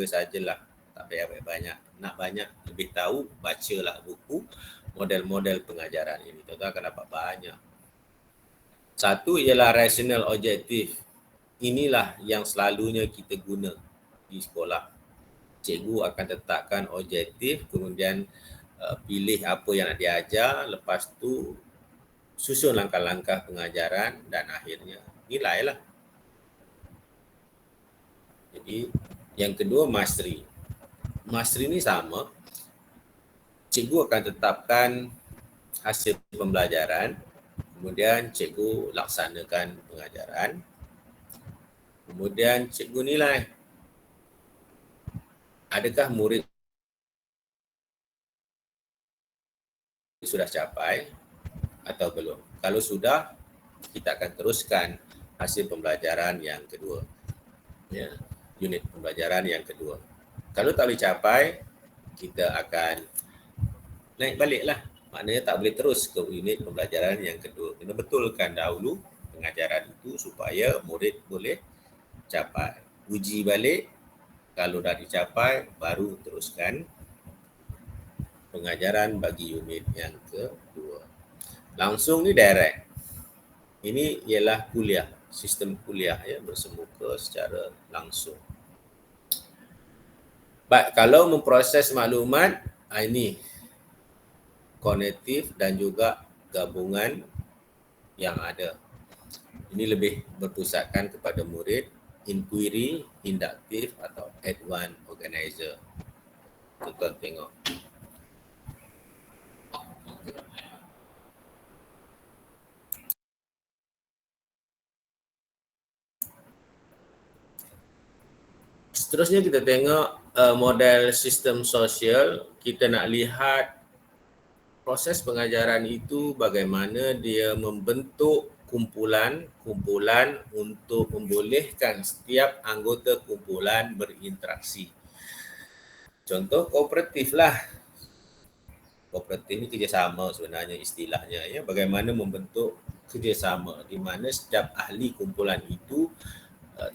S1: sajalah. Tak payah banyak. Nak banyak lebih tahu, bacalah buku model-model pengajaran ini. Tuan-tuan akan dapat banyak. Satu ialah rational objective. Inilah yang selalunya kita guna di sekolah. Cikgu akan tetapkan objektif, kemudian pilih apa yang nak diajar, lepas tu susun langkah-langkah pengajaran dan akhirnya nilai lah. Jadi yang kedua mastery. Mastery ni sama. Cikgu akan tetapkan hasil pembelajaran, kemudian cikgu laksanakan pengajaran, kemudian cikgu nilai. Adakah murid sudah capai atau belum? Kalau sudah, kita akan teruskan hasil pembelajaran yang kedua. Ya. unit pembelajaran yang kedua. Kalau tak boleh capai, kita akan naik balik lah. Maknanya tak boleh terus ke unit pembelajaran yang kedua. Kena betulkan dahulu pengajaran itu supaya murid boleh capai. Uji balik, kalau dah dicapai, baru teruskan pengajaran bagi unit yang kedua. Langsung ni direct. Ini ialah kuliah, sistem kuliah ya, bersemuka secara langsung. Baik, kalau memproses maklumat, ini kognitif dan juga gabungan yang ada. Ini lebih berpusatkan kepada murid, inquiry, induktif atau advanced organizer. Tuan-tuan tengok. Seterusnya kita tengok model sistem sosial. Kita nak lihat proses pengajaran itu bagaimana dia membentuk kumpulan untuk membolehkan setiap anggota kumpulan berinteraksi. Contoh kooperatif lah. Kooperatif ini kerjasama sebenarnya istilahnya ya. Bagaimana membentuk kerjasama di mana setiap ahli kumpulan itu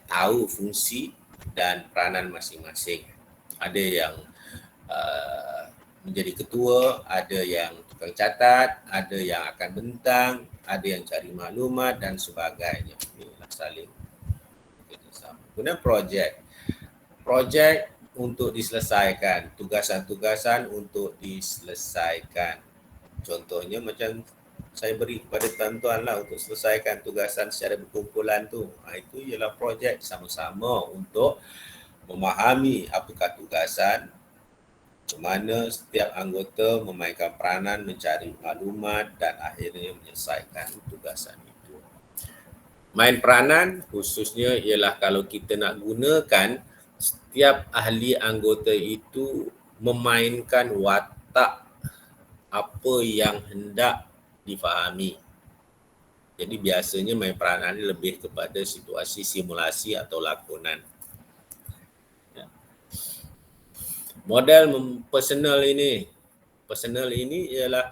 S1: tahu fungsi dan peranan masing-masing. Ada yang menjadi ketua, ada yang tukang catat, ada yang akan bentang, ada yang cari maklumat dan sebagainya. Inilah saling kerjasama. Kemudian projek untuk diselesaikan, tugasan-tugasan untuk diselesaikan. Contohnya macam saya beri kepada tuan-tuan lah untuk selesaikan tugasan secara berkumpulan tu. Itu ialah projek sama-sama untuk memahami apakah tugasan, ke mana setiap anggota memainkan peranan mencari maklumat dan akhirnya menyelesaikan tugasan itu. Main peranan khususnya ialah kalau kita nak gunakan setiap ahli anggota itu memainkan watak apa yang hendak difahami. Jadi biasanya main peranan ini lebih kepada situasi simulasi atau lakonan. Ya. Model personal ini ialah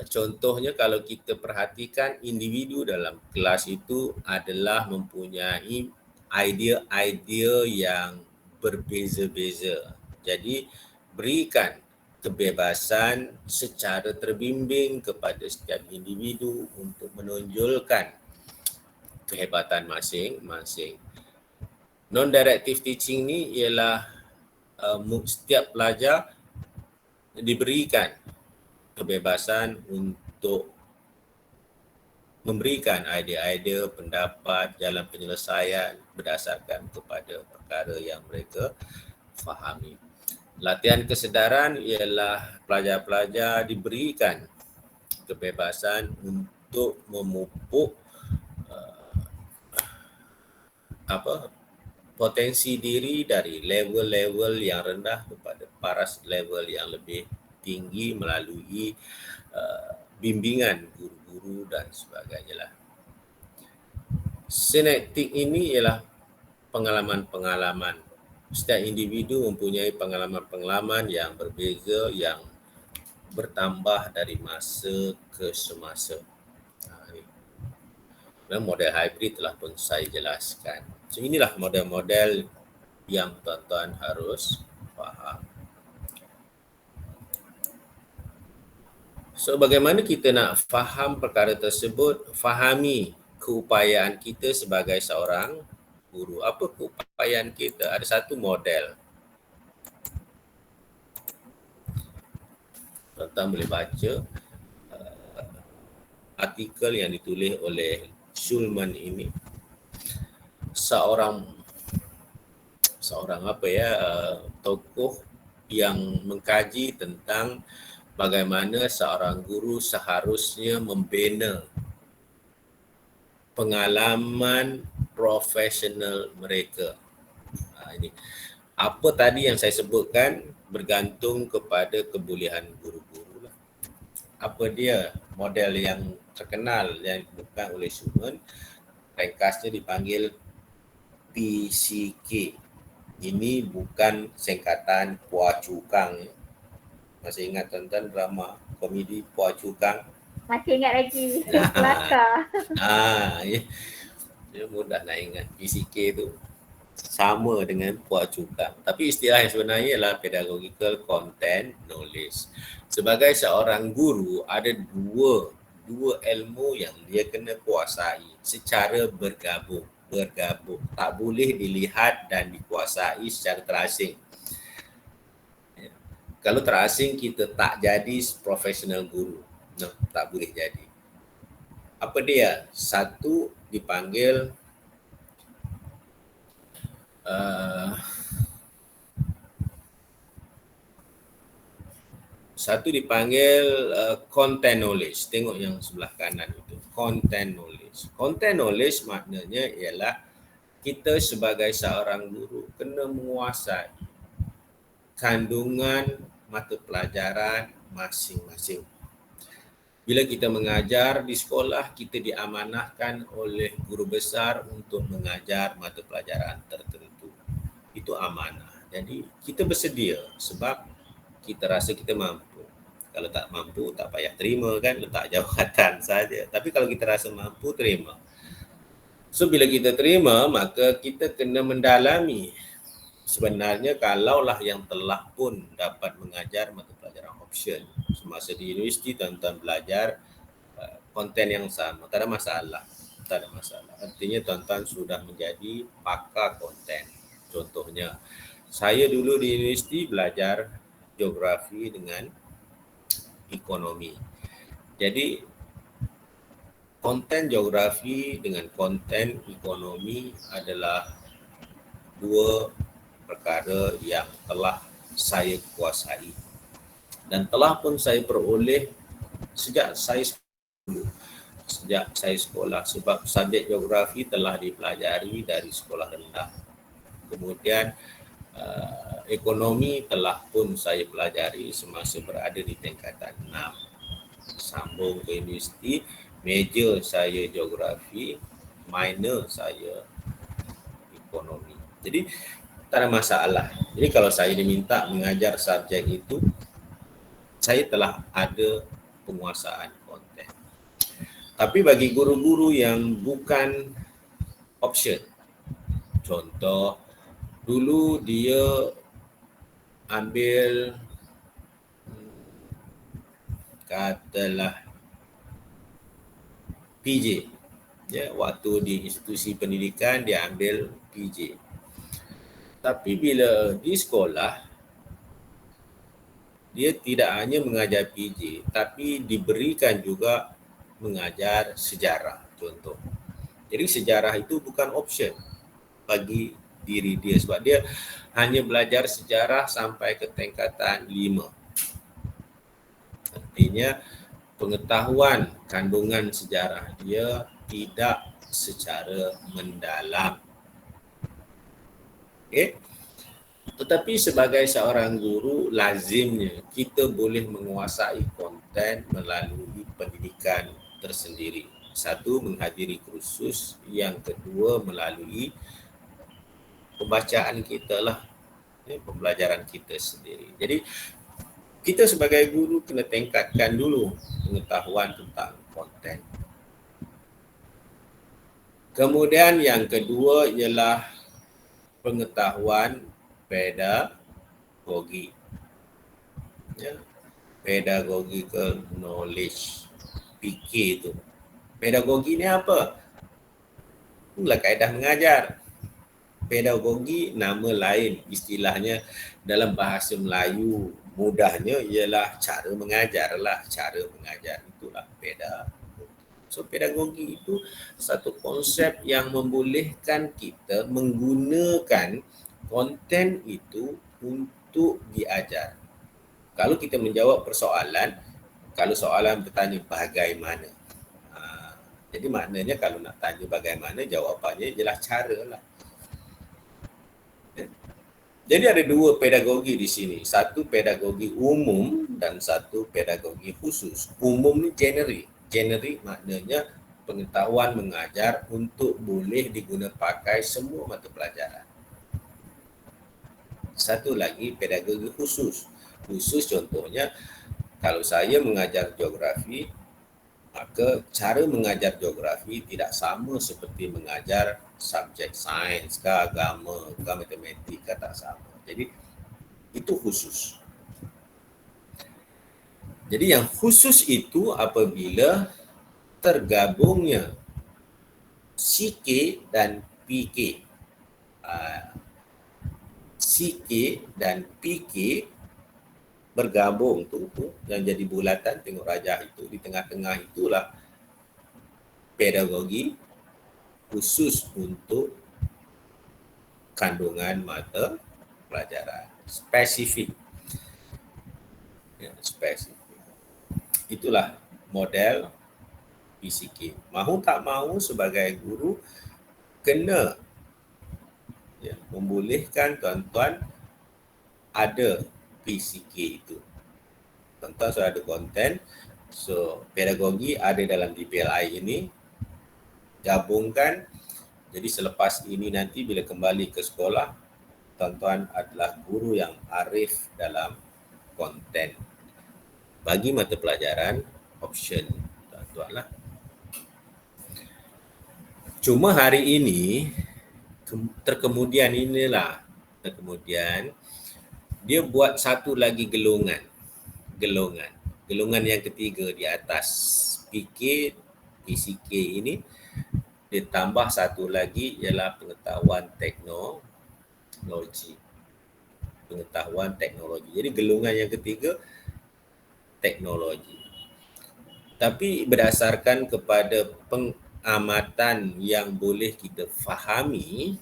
S1: contohnya kalau kita perhatikan individu dalam kelas itu adalah mempunyai idea-idea yang berbeza-beza. Jadi berikan kebebasan secara terbimbing kepada setiap individu untuk menonjolkan kehebatan masing-masing. Non-directive teaching ni ialah setiap pelajar diberikan kebebasan untuk memberikan idea-idea, pendapat, jalan penyelesaian berdasarkan kepada perkara yang mereka fahami. Latihan kesedaran ialah pelajar-pelajar diberikan kebebasan untuk memupuk potensi diri dari level-level yang rendah kepada paras level yang lebih tinggi melalui bimbingan guru-guru dan sebagainya lah. Sinektik ini ialah pengalaman-pengalaman. Setiap individu mempunyai pengalaman-pengalaman yang berbeza yang bertambah dari masa ke semasa. Dan model hybrid telah pun saya jelaskan. So inilah model-model yang tuan-tuan harus faham. So bagaimana kita nak faham perkara tersebut? Fahami keupayaan kita sebagai seorang guru. Apa keupayaan kita? Ada satu model. Tuan-tuan boleh baca artikel yang ditulis oleh Schulman ini. Seorang tokoh yang mengkaji tentang bagaimana seorang guru seharusnya membina pengalaman profesional mereka. Ini apa tadi yang saya sebutkan bergantung kepada kebolehan guru-guru lah. Apa dia model yang terkenal yang dikemukakan oleh Schulman, ringkasnya dipanggil PCK. Ini bukan singkatan Puah Cukang. Masih ingat tuan-tuan drama komedi Puah Cukang?
S2: Masih ingat lagi. Kelakar.
S1: Ya mudah nak ingat. PCK tu sama dengan Puah Cukang. Tapi istilah yang sebenarnya ialah pedagogical content knowledge. Sebagai seorang guru, ada dua ilmu yang dia kena kuasai secara bergabung. Tak boleh dilihat dan dikuasai secara terasing. Kalau terasing, kita tak jadi profesional guru. No, tak boleh jadi. Apa dia? Satu dipanggil content knowledge. Tengok yang sebelah kanan itu. Content knowledge. Content knowledge maknanya ialah kita sebagai seorang guru kena menguasai kandungan mata pelajaran masing-masing. Bila kita mengajar di sekolah, kita diamanahkan oleh guru besar untuk mengajar mata pelajaran tertentu. Itu amanah. Jadi kita bersedia sebab kita rasa kita mampu. Kalau tak mampu, tak payah terima kan, letak jawatan saja. Tapi kalau kita rasa mampu, terima. So bila kita terima, maka kita kena mendalami. Sebenarnya kalaulah yang telah pun dapat mengajar mata pelajaran option semasa di universiti, tuan-tuan belajar konten yang sama, tak ada masalah. Artinya tuan-tuan sudah menjadi pakar konten. Contohnya, saya dulu di universiti belajar geografi dengan ekonomi. Jadi konten geografi dengan konten ekonomi adalah dua perkara yang telah saya kuasai dan telah pun saya peroleh sejak saya sekolah, sebab subjek geografi telah dipelajari dari sekolah rendah. Kemudian ekonomi telah pun saya pelajari semasa berada di tingkatan 6. Sambung ke universiti, major saya geografi, minor saya ekonomi. Jadi tak ada masalah. Jadi kalau saya diminta mengajar subjek itu, saya telah ada penguasaan konten. Tapi bagi guru-guru yang bukan option, contoh, dulu dia ambil katalah PJ. Ya, waktu di institusi pendidikan dia ambil PJ. Tapi bila di sekolah, dia tidak hanya mengajar PJ, tapi diberikan juga mengajar sejarah, contoh. Jadi sejarah itu bukan option bagi diri dia, sebab dia hanya belajar sejarah sampai ke tingkatan 5. Artinya pengetahuan kandungan sejarah dia tidak secara mendalam. Okay. Tetapi sebagai seorang guru, lazimnya kita boleh menguasai konten melalui pendidikan tersendiri. Satu, menghadiri kursus. Yang kedua, melalui pembacaan kita lah, pembelajaran kita sendiri. Jadi, kita sebagai guru kena tingkatkan dulu pengetahuan tentang konten. Kemudian yang kedua ialah pengetahuan pedagogi. Ya, pedagogical knowledge, PK itu. Pedagogi ni apa? Itulah kaedah mengajar. Pedagogi nama lain, istilahnya dalam bahasa Melayu mudahnya ialah cara mengajar lah. Cara mengajar itulah pedagogi. So pedagogi itu satu konsep yang membolehkan kita menggunakan konten itu untuk diajar. Kalau kita menjawab persoalan, kalau soalan bertanya bagaimana. Jadi maknanya kalau nak tanya bagaimana, jawapannya ialah cara lah. Jadi ada dua pedagogi di sini. Satu pedagogi umum dan satu pedagogi khusus. Umum ni generik. Generik maknanya pengetahuan mengajar untuk boleh diguna pakai semua mata pelajaran. Satu lagi pedagogi khusus. Khusus contohnya kalau saya mengajar geografi, maka cara mengajar geografi tidak sama seperti mengajar subjek sains ke agama ke matematika, tak sama. Jadi itu khusus. Jadi yang khusus itu apabila tergabungnya CK dan PK. CK dan PK bergabung tu yang jadi bulatan tengok rajah itu, di tengah-tengah itulah pedagogi khusus untuk kandungan mata pelajaran spesifik. Ya, spesifik. Itulah model PCK. Mahu tak mahu sebagai guru kena membolehkan tuan-tuan ada PCK itu. Tuan-tuan sudah ada konten, so pedagogi ada dalam DPLI ini, gabungkan. Jadi selepas ini nanti bila kembali ke sekolah, tuan-tuan adalah guru yang arif dalam konten. Bagi mata pelajaran, option tuan-tuan lah. Cuma hari ini, terkemudian dia buat satu lagi gelongan yang ketiga di atas PK, PCK ini, dia tambah satu lagi ialah pengetahuan teknologi. Jadi gelongan yang ketiga teknologi. Tapi berdasarkan kepada pengamatan yang boleh kita fahami,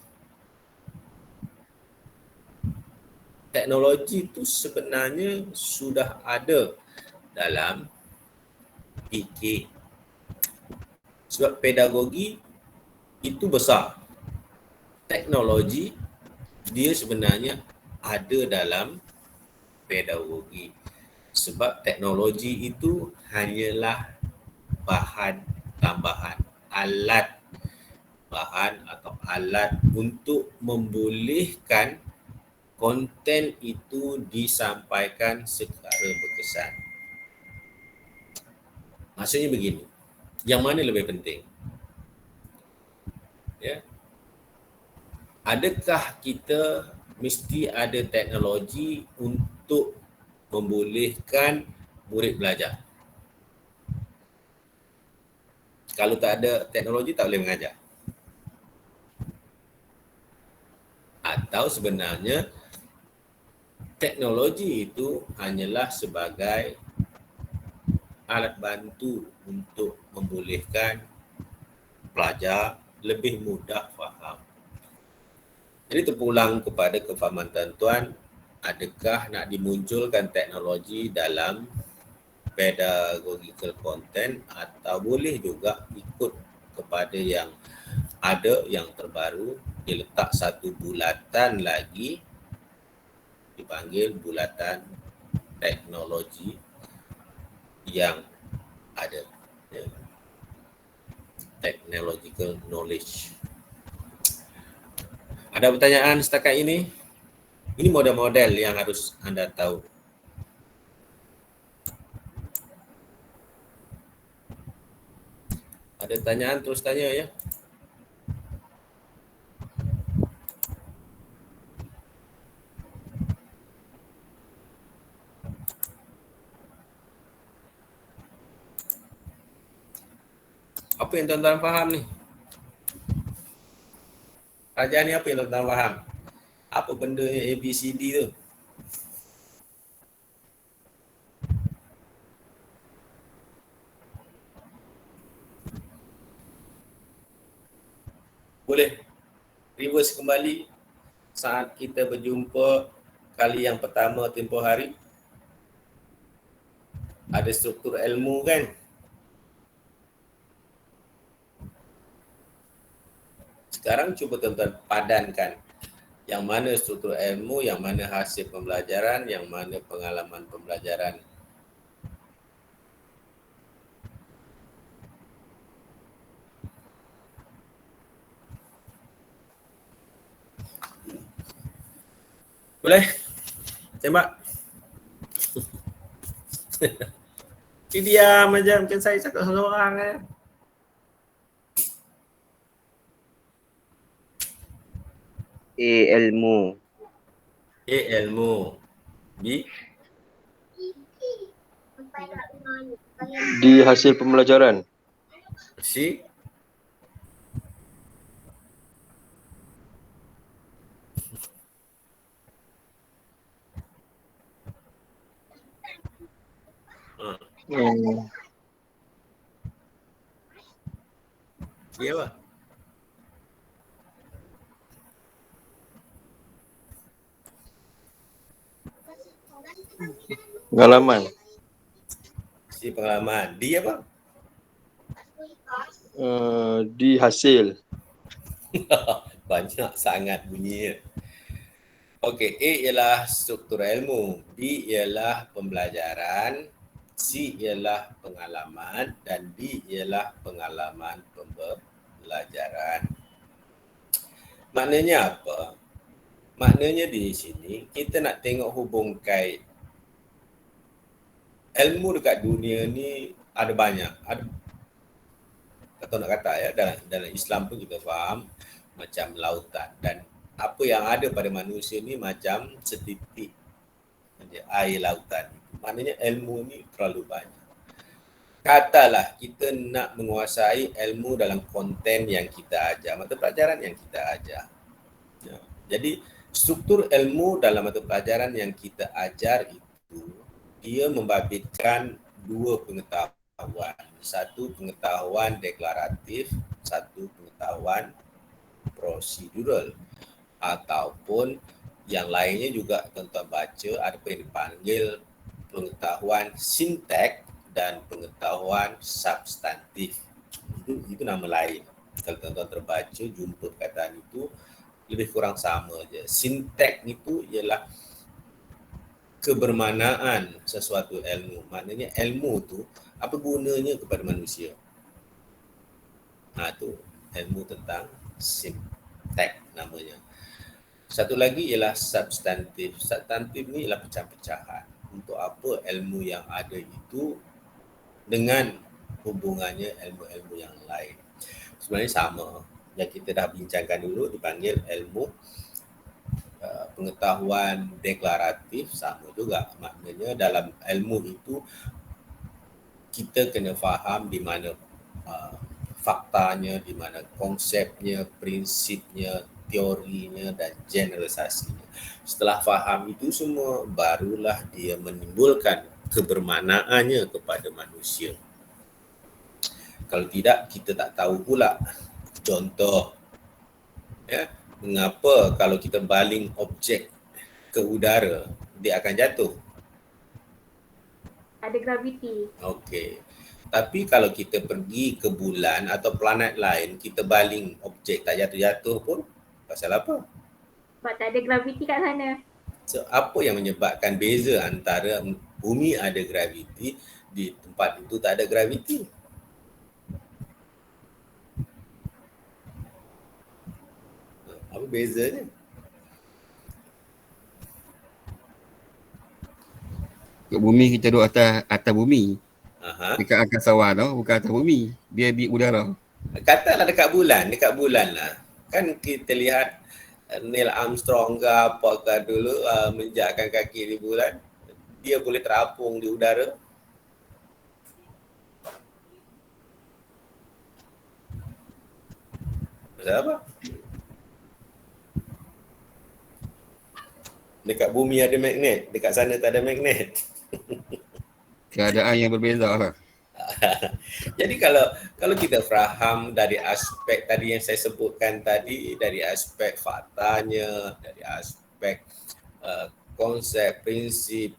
S1: teknologi itu sebenarnya sudah ada dalam PK. Sebab pedagogi itu besar. Teknologi dia sebenarnya ada dalam pedagogi. Sebab teknologi itu hanyalah bahan tambahan, alat untuk membolehkan konten itu disampaikan secara berkesan. Maksudnya begini, yang mana lebih penting? Ya. Adakah kita mesti ada teknologi untuk membolehkan murid belajar? Kalau tak ada teknologi tak boleh mengajar. Atau sebenarnya teknologi itu hanyalah sebagai alat bantu untuk membolehkan pelajar lebih mudah faham. Jadi terpulang kepada kefahaman tuan-tuan, adakah nak dimunculkan teknologi dalam pedagogical content atau boleh juga ikut kepada yang ada, yang terbaru, diletak satu bulatan lagi, dipanggil bulatan teknologi yang ada, ya. Technological knowledge. Ada pertanyaan setakat ini? Ini model-model yang harus anda tahu. Ada pertanyaan terus tanya ya. Apa yang tuan-tuan faham ni? Rajah ni apa yang tuan-tuan faham? Apa benda yang ABCD tu? Boleh reverse kembali saat kita berjumpa kali yang pertama tempoh hari. Ada struktur ilmu kan? Sekarang cuba tuan-tuan padankan yang mana struktur ilmu, yang mana hasil pembelajaran, yang mana pengalaman pembelajaran. Boleh? Tembak. Dia diam aja, mungkin saya cakap seorang eh.
S3: A. Ilmu.
S1: A. Ilmu. B.
S3: D. Hasil pembelajaran.
S1: C. Dia apa?
S3: Pengalaman.
S1: C. Pengalaman. D apa?
S3: D. Hasil.
S1: Banyak sangat bunyinya. Okey, A ialah struktur ilmu, B ialah pembelajaran, C ialah pengalaman dan D ialah pengalaman pembelajaran. Maknanya apa? Maknanya di sini kita nak tengok hubung kait. Ilmu dekat dunia ni ada banyak. Ada, atau nak kata ya, dalam Islam pun kita faham macam lautan, dan apa yang ada pada manusia ni macam setitik air lautan. Maknanya ilmu ni terlalu banyak. Katalah kita nak menguasai ilmu dalam konten yang kita ajar, mata pelajaran yang kita ajar. Ya. Jadi struktur ilmu dalam mata pelajaran yang kita ajar itu, dia membabitkan dua pengetahuan. Satu pengetahuan deklaratif, satu pengetahuan prosedural. Ataupun yang lainnya juga tuan-tuan baca ada apa yang dipanggil pengetahuan sintek dan pengetahuan substantif. Itu nama lain. Kalau tuan-tuan terbaca jumpa perkataan itu lebih kurang sama je. Sintek itu ialah kebermanaan sesuatu ilmu. Maknanya ilmu tu apa gunanya kepada manusia. Tu ilmu tentang sintek namanya. Satu lagi ialah substantif. Substantif ni ialah pecah-pecahan. Untuk apa ilmu yang ada itu dengan hubungannya ilmu-ilmu yang lain. Sebenarnya sama. Yang kita dah bincangkan dulu dipanggil ilmu pengetahuan deklaratif, sama juga. Maknanya dalam ilmu itu kita kena faham di mana faktanya, di mana konsepnya, prinsipnya, teorinya dan generalisasinya. Setelah faham itu semua, barulah dia menimbulkan kebermanaannya kepada manusia. Kalau tidak, kita tak tahu pula. Contoh, ya, mengapa kalau kita baling objek ke udara, dia akan jatuh?
S2: Ada graviti.
S1: Okey. Tapi kalau kita pergi ke bulan atau planet lain, kita baling objek tak jatuh-jatuh pun, pasal apa?
S2: Sebab tak ada graviti kat sana.
S1: So, apa yang menyebabkan beza antara bumi ada graviti, di tempat itu tak ada graviti? Apa bezanya?
S9: Kat bumi kita duduk atas bumi.
S1: Aha.
S9: Dekat angkasawan tu, bukan atas bumi. Dia di udara.
S1: Katalah dekat bulan lah. Kan kita lihat Neil Armstrong ke apakah dulu menjakkan kaki di bulan, dia boleh terapung di udara. Pasal apa? Dekat bumi ada magnet, dekat sana tak ada magnet.
S9: Keadaan yang berbeza lah.
S1: Jadi kalau kita faham dari aspek tadi yang saya sebutkan tadi, dari aspek faktanya, dari aspek konsep, prinsip,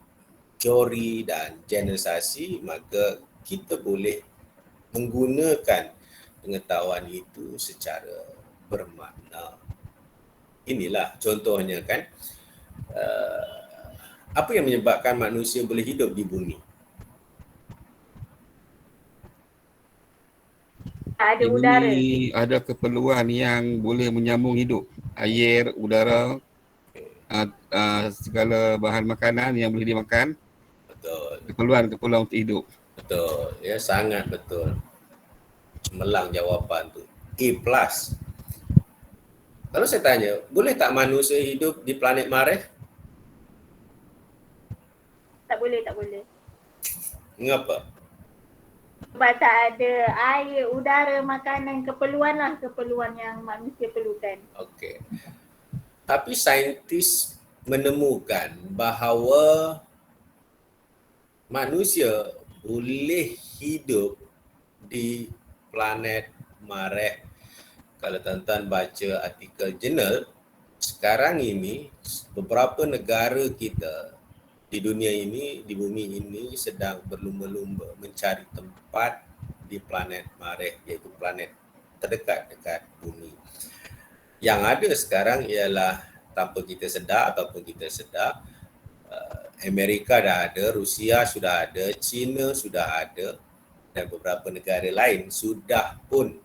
S1: teori dan generalisasi, maka kita boleh menggunakan pengetahuan itu secara bermakna. Inilah contohnya kan, apa yang menyebabkan manusia boleh hidup di bumi?
S2: Ada udara.
S9: Ini ada keperluan yang boleh menyambung hidup. Air, udara. segala bahan makanan yang boleh dimakan,
S1: Betul.
S9: keperluan untuk hidup.
S1: Betul. Ya, sangat betul. Cemerlang jawapan tu. A+. Kalau saya tanya, boleh tak manusia hidup di planet Marikh?
S2: Tak boleh, tak boleh.
S1: Mengapa?
S2: Sebab tak ada air, udara, makanan, keperluan yang manusia perlukan.
S1: Okey. Tapi saintis menemukan bahawa manusia boleh hidup di planet Marikh. Kalau tuan-tuan baca artikel jurnal, sekarang ini beberapa negara kita di dunia ini, di bumi ini sedang berlumba-lumba mencari tempat di planet Marikh, iaitu planet terdekat dekat bumi. Yang ada sekarang ialah tanpa kita sedar ataupun kita sedar, Amerika dah ada, Rusia sudah ada, China sudah ada dan beberapa negara lain sudah pun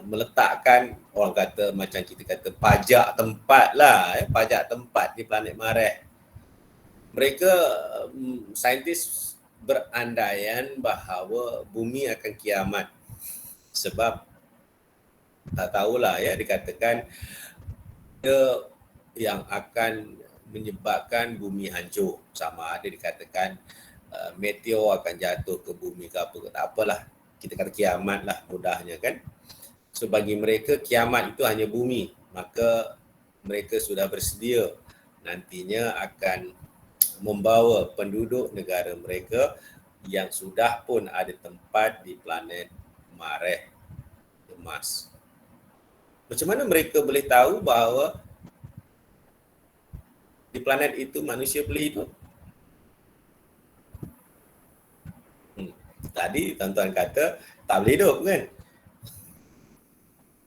S1: meletakkan, orang kata macam kita kata pajak tempat lah, pajak tempat di planet Marikh. Mereka saintis berandaian bahawa bumi akan kiamat sebab tak tahulah ya, dikatakan yang akan menyebabkan bumi hancur, sama ada dikatakan meteor akan jatuh ke bumi ke apa ke, tak apalah, kita kata kiamat lah mudahnya kan. So bagi mereka kiamat itu hanya bumi, maka mereka sudah bersedia nantinya akan membawa penduduk negara mereka yang sudah pun ada tempat di planet Marikh, Mars. Macam mana mereka boleh tahu bahawa di planet itu manusia boleh hidup? Tadi tuan-tuan kata tak boleh hidup kan?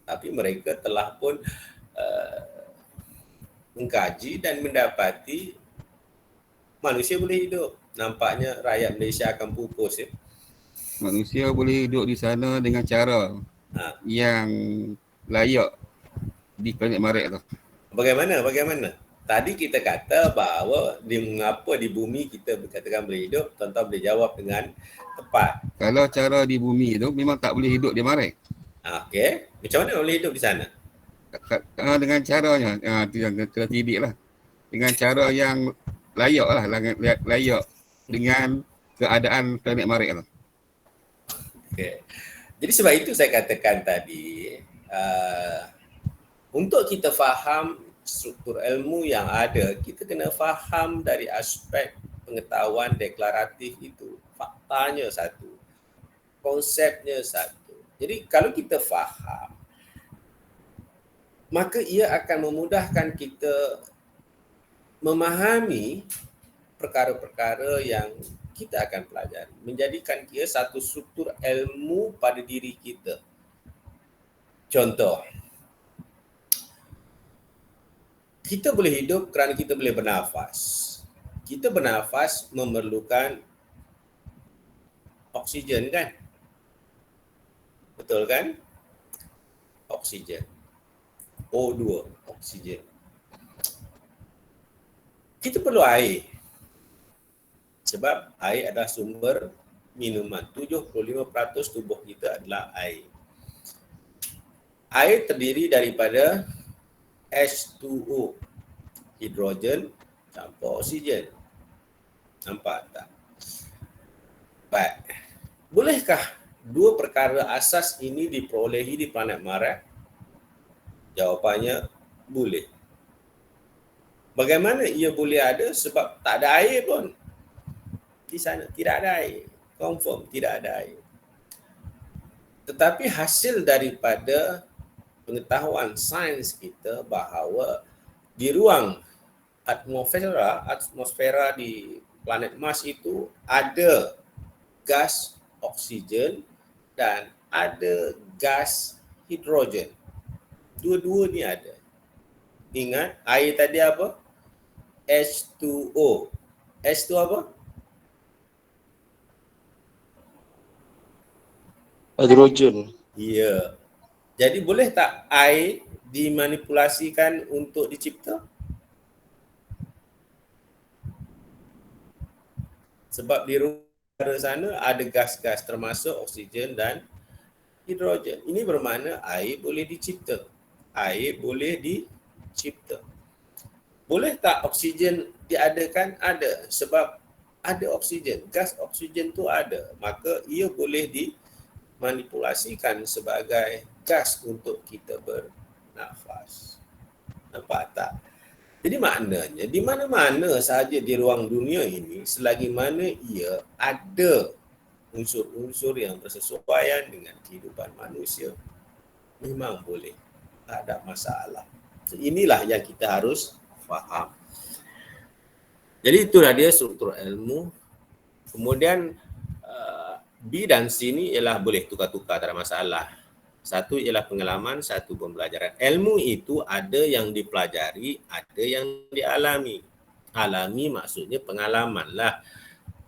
S1: Tapi mereka telah pun mengkaji dan mendapati manusia boleh hidup. Nampaknya rakyat Malaysia akan pupus ya.
S9: Manusia boleh hidup di sana dengan cara yang layak di planet Marikh tu.
S1: Bagaimana? Tadi kita kata bahawa mengapa di bumi kita berkatakan boleh hidup, tuan-tuan boleh jawab dengan tepat.
S9: Kalau cara di bumi tu memang tak boleh hidup di Marikh.
S1: Okey, macam mana boleh hidup di sana?
S9: Dengan caranya, itu yang tertidik lah. Dengan cara yang layak lah, layak dengan keadaan planet Marikh tu.
S1: Okay. Jadi sebab itu saya katakan tadi, untuk kita faham struktur ilmu yang ada, kita kena faham dari aspek pengetahuan deklaratif itu. Faktanya satu, konsepnya satu. Jadi kalau kita faham, maka ia akan memudahkan kita memahami perkara-perkara yang kita akan pelajari, menjadikan ia satu struktur ilmu pada diri kita. Contoh, kita boleh hidup kerana kita boleh bernafas. Kita bernafas memerlukan oksigen kan? Betul kan? Oksigen. O2, oksigen. Kita perlu air. Sebab air adalah sumber minuman. 75% tubuh kita adalah air. Air terdiri daripada H2O, hidrogen campur oksigen. Nampak tak? Baik. Bolehkah dua perkara asas ini diperolehi di planet Marikh? Jawapannya boleh. Bagaimana ia boleh ada? Sebab tak ada air pun. Di sana tidak ada air. Confirm tidak ada air. Tetapi hasil daripada pengetahuan sains kita bahawa di ruang atmosfera di planet Mars itu ada gas oksigen dan ada gas hidrogen. Dua-dua ni ada. Ingat air tadi apa? H2O. H tu apa?
S3: Hidrogen.
S1: Ya. Jadi boleh tak air dimanipulasikan untuk dicipta? Sebab di udara sana ada gas-gas termasuk oksigen dan hidrogen. Ini bermakna air boleh dicipta. Air boleh dicipta. Boleh tak oksigen diadakan? Ada. Sebab ada oksigen. Gas oksigen tu ada. Maka ia boleh dimanipulasikan sebagai gas untuk kita bernafas. Nampak tak? Jadi maknanya di mana-mana sahaja di ruang dunia ini, selagi mana ia ada unsur-unsur yang bersesuaian dengan kehidupan manusia, memang boleh. Tak ada masalah. So, inilah yang kita harus faham. Jadi itulah dia struktur ilmu. Kemudian B dan C ni ialah boleh tukar-tukar, tak ada masalah. Satu ialah pengalaman, satu pembelajaran. Ilmu itu ada yang dipelajari, ada yang dialami. Alami maksudnya pengalaman lah.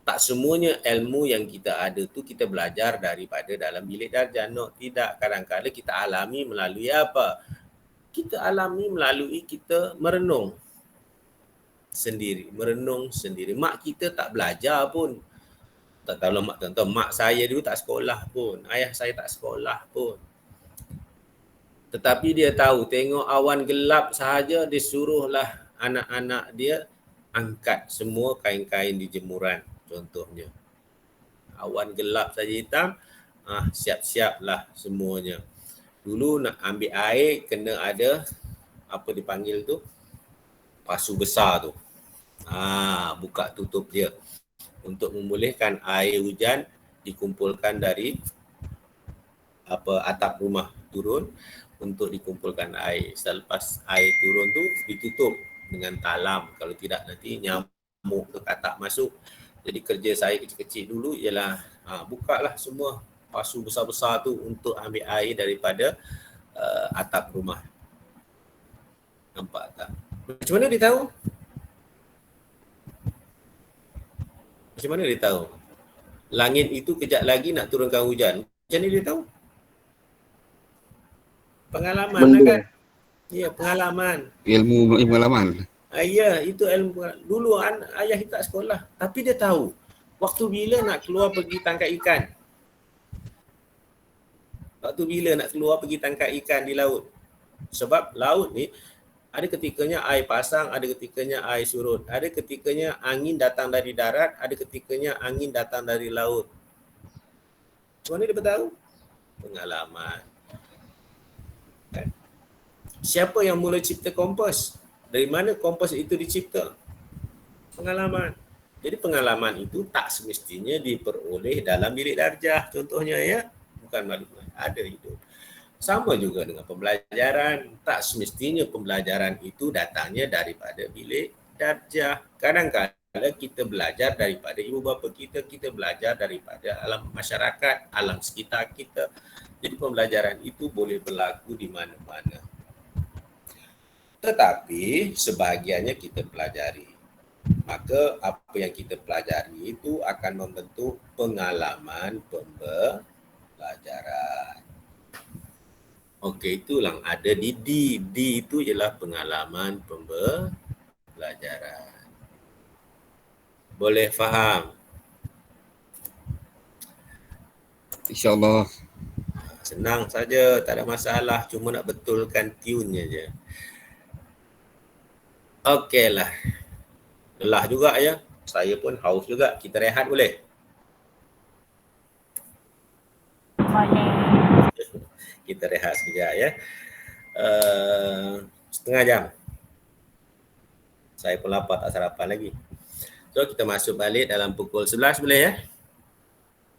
S1: Tak semuanya ilmu yang kita ada tu kita belajar daripada dalam bilik darjah. No, tidak. Kadang-kadang kita alami melalui apa? Kita alami melalui kita merenung sendiri. Merenung sendiri. Mak kita tak belajar pun. Tak tahu mak tuan-tuan. Mak saya dulu tak sekolah pun. Ayah saya tak sekolah pun. Tetapi dia tahu, tengok awan gelap sahaja, dia suruhlah anak-anak dia angkat semua kain-kain di jemuran, contohnya. Awan gelap saja hitam, siap-siaplah semuanya. Dulu nak ambil air, kena ada, apa dipanggil tu? Pasu besar tu. Buka tutup dia. Untuk membolehkan air hujan dikumpulkan dari atap rumah turun, untuk dikumpulkan air. Selepas air turun tu ditutup dengan talam. Kalau tidak nanti nyamuk ke katak masuk. Jadi kerja saya kecil-kecil dulu ialah bukalah semua pasu besar-besar tu untuk ambil air daripada atap rumah. Nampak tak? Macam mana dia tahu? Macam mana dia tahu? Langit itu kejap lagi nak turunkan hujan. Macam mana dia tahu? Pengalaman lah kan? Ya, pengalaman.
S9: Ilmu pengalaman.
S1: Ya, itu ilmu. Dulu ayah tak sekolah. Tapi dia tahu waktu bila nak keluar pergi tangkap ikan. Waktu bila nak keluar pergi tangkap ikan di laut. Sebab laut ni ada ketikanya air pasang, ada ketikanya air surut. Ada ketikanya angin datang dari darat, ada ketikanya angin datang dari laut. Macam mana dia bertahu? Pengalaman. Siapa yang mula cipta kompas? Dari mana kompas itu dicipta? Pengalaman. Jadi pengalaman itu tak semestinya diperoleh dalam bilik darjah. Contohnya ya, bukan makhluk ada hidup. Sama juga dengan pembelajaran. Tak semestinya pembelajaran itu datangnya daripada bilik darjah. Kadang-kadang kita belajar daripada ibu bapa kita, kita belajar daripada alam masyarakat, alam sekitar kita. Jadi pembelajaran itu boleh berlaku di mana-mana. Tetapi sebahagiannya kita pelajari. Maka apa yang kita pelajari itu akan membentuk pengalaman pembelajaran. Okey, itulah ada di D. D itu ialah pengalaman pembelajaran. Boleh faham?
S9: InsyaAllah.
S1: Senang saja, tak ada masalah. Cuma nak betulkan tune-nya je. Okeylah. Lelah juga ya. Saya pun haus juga. Kita rehat boleh? Kita rehat sekejap ya. Setengah jam. Saya pun lapar tak sarapan lagi. So kita masuk balik dalam pukul 11 boleh ya?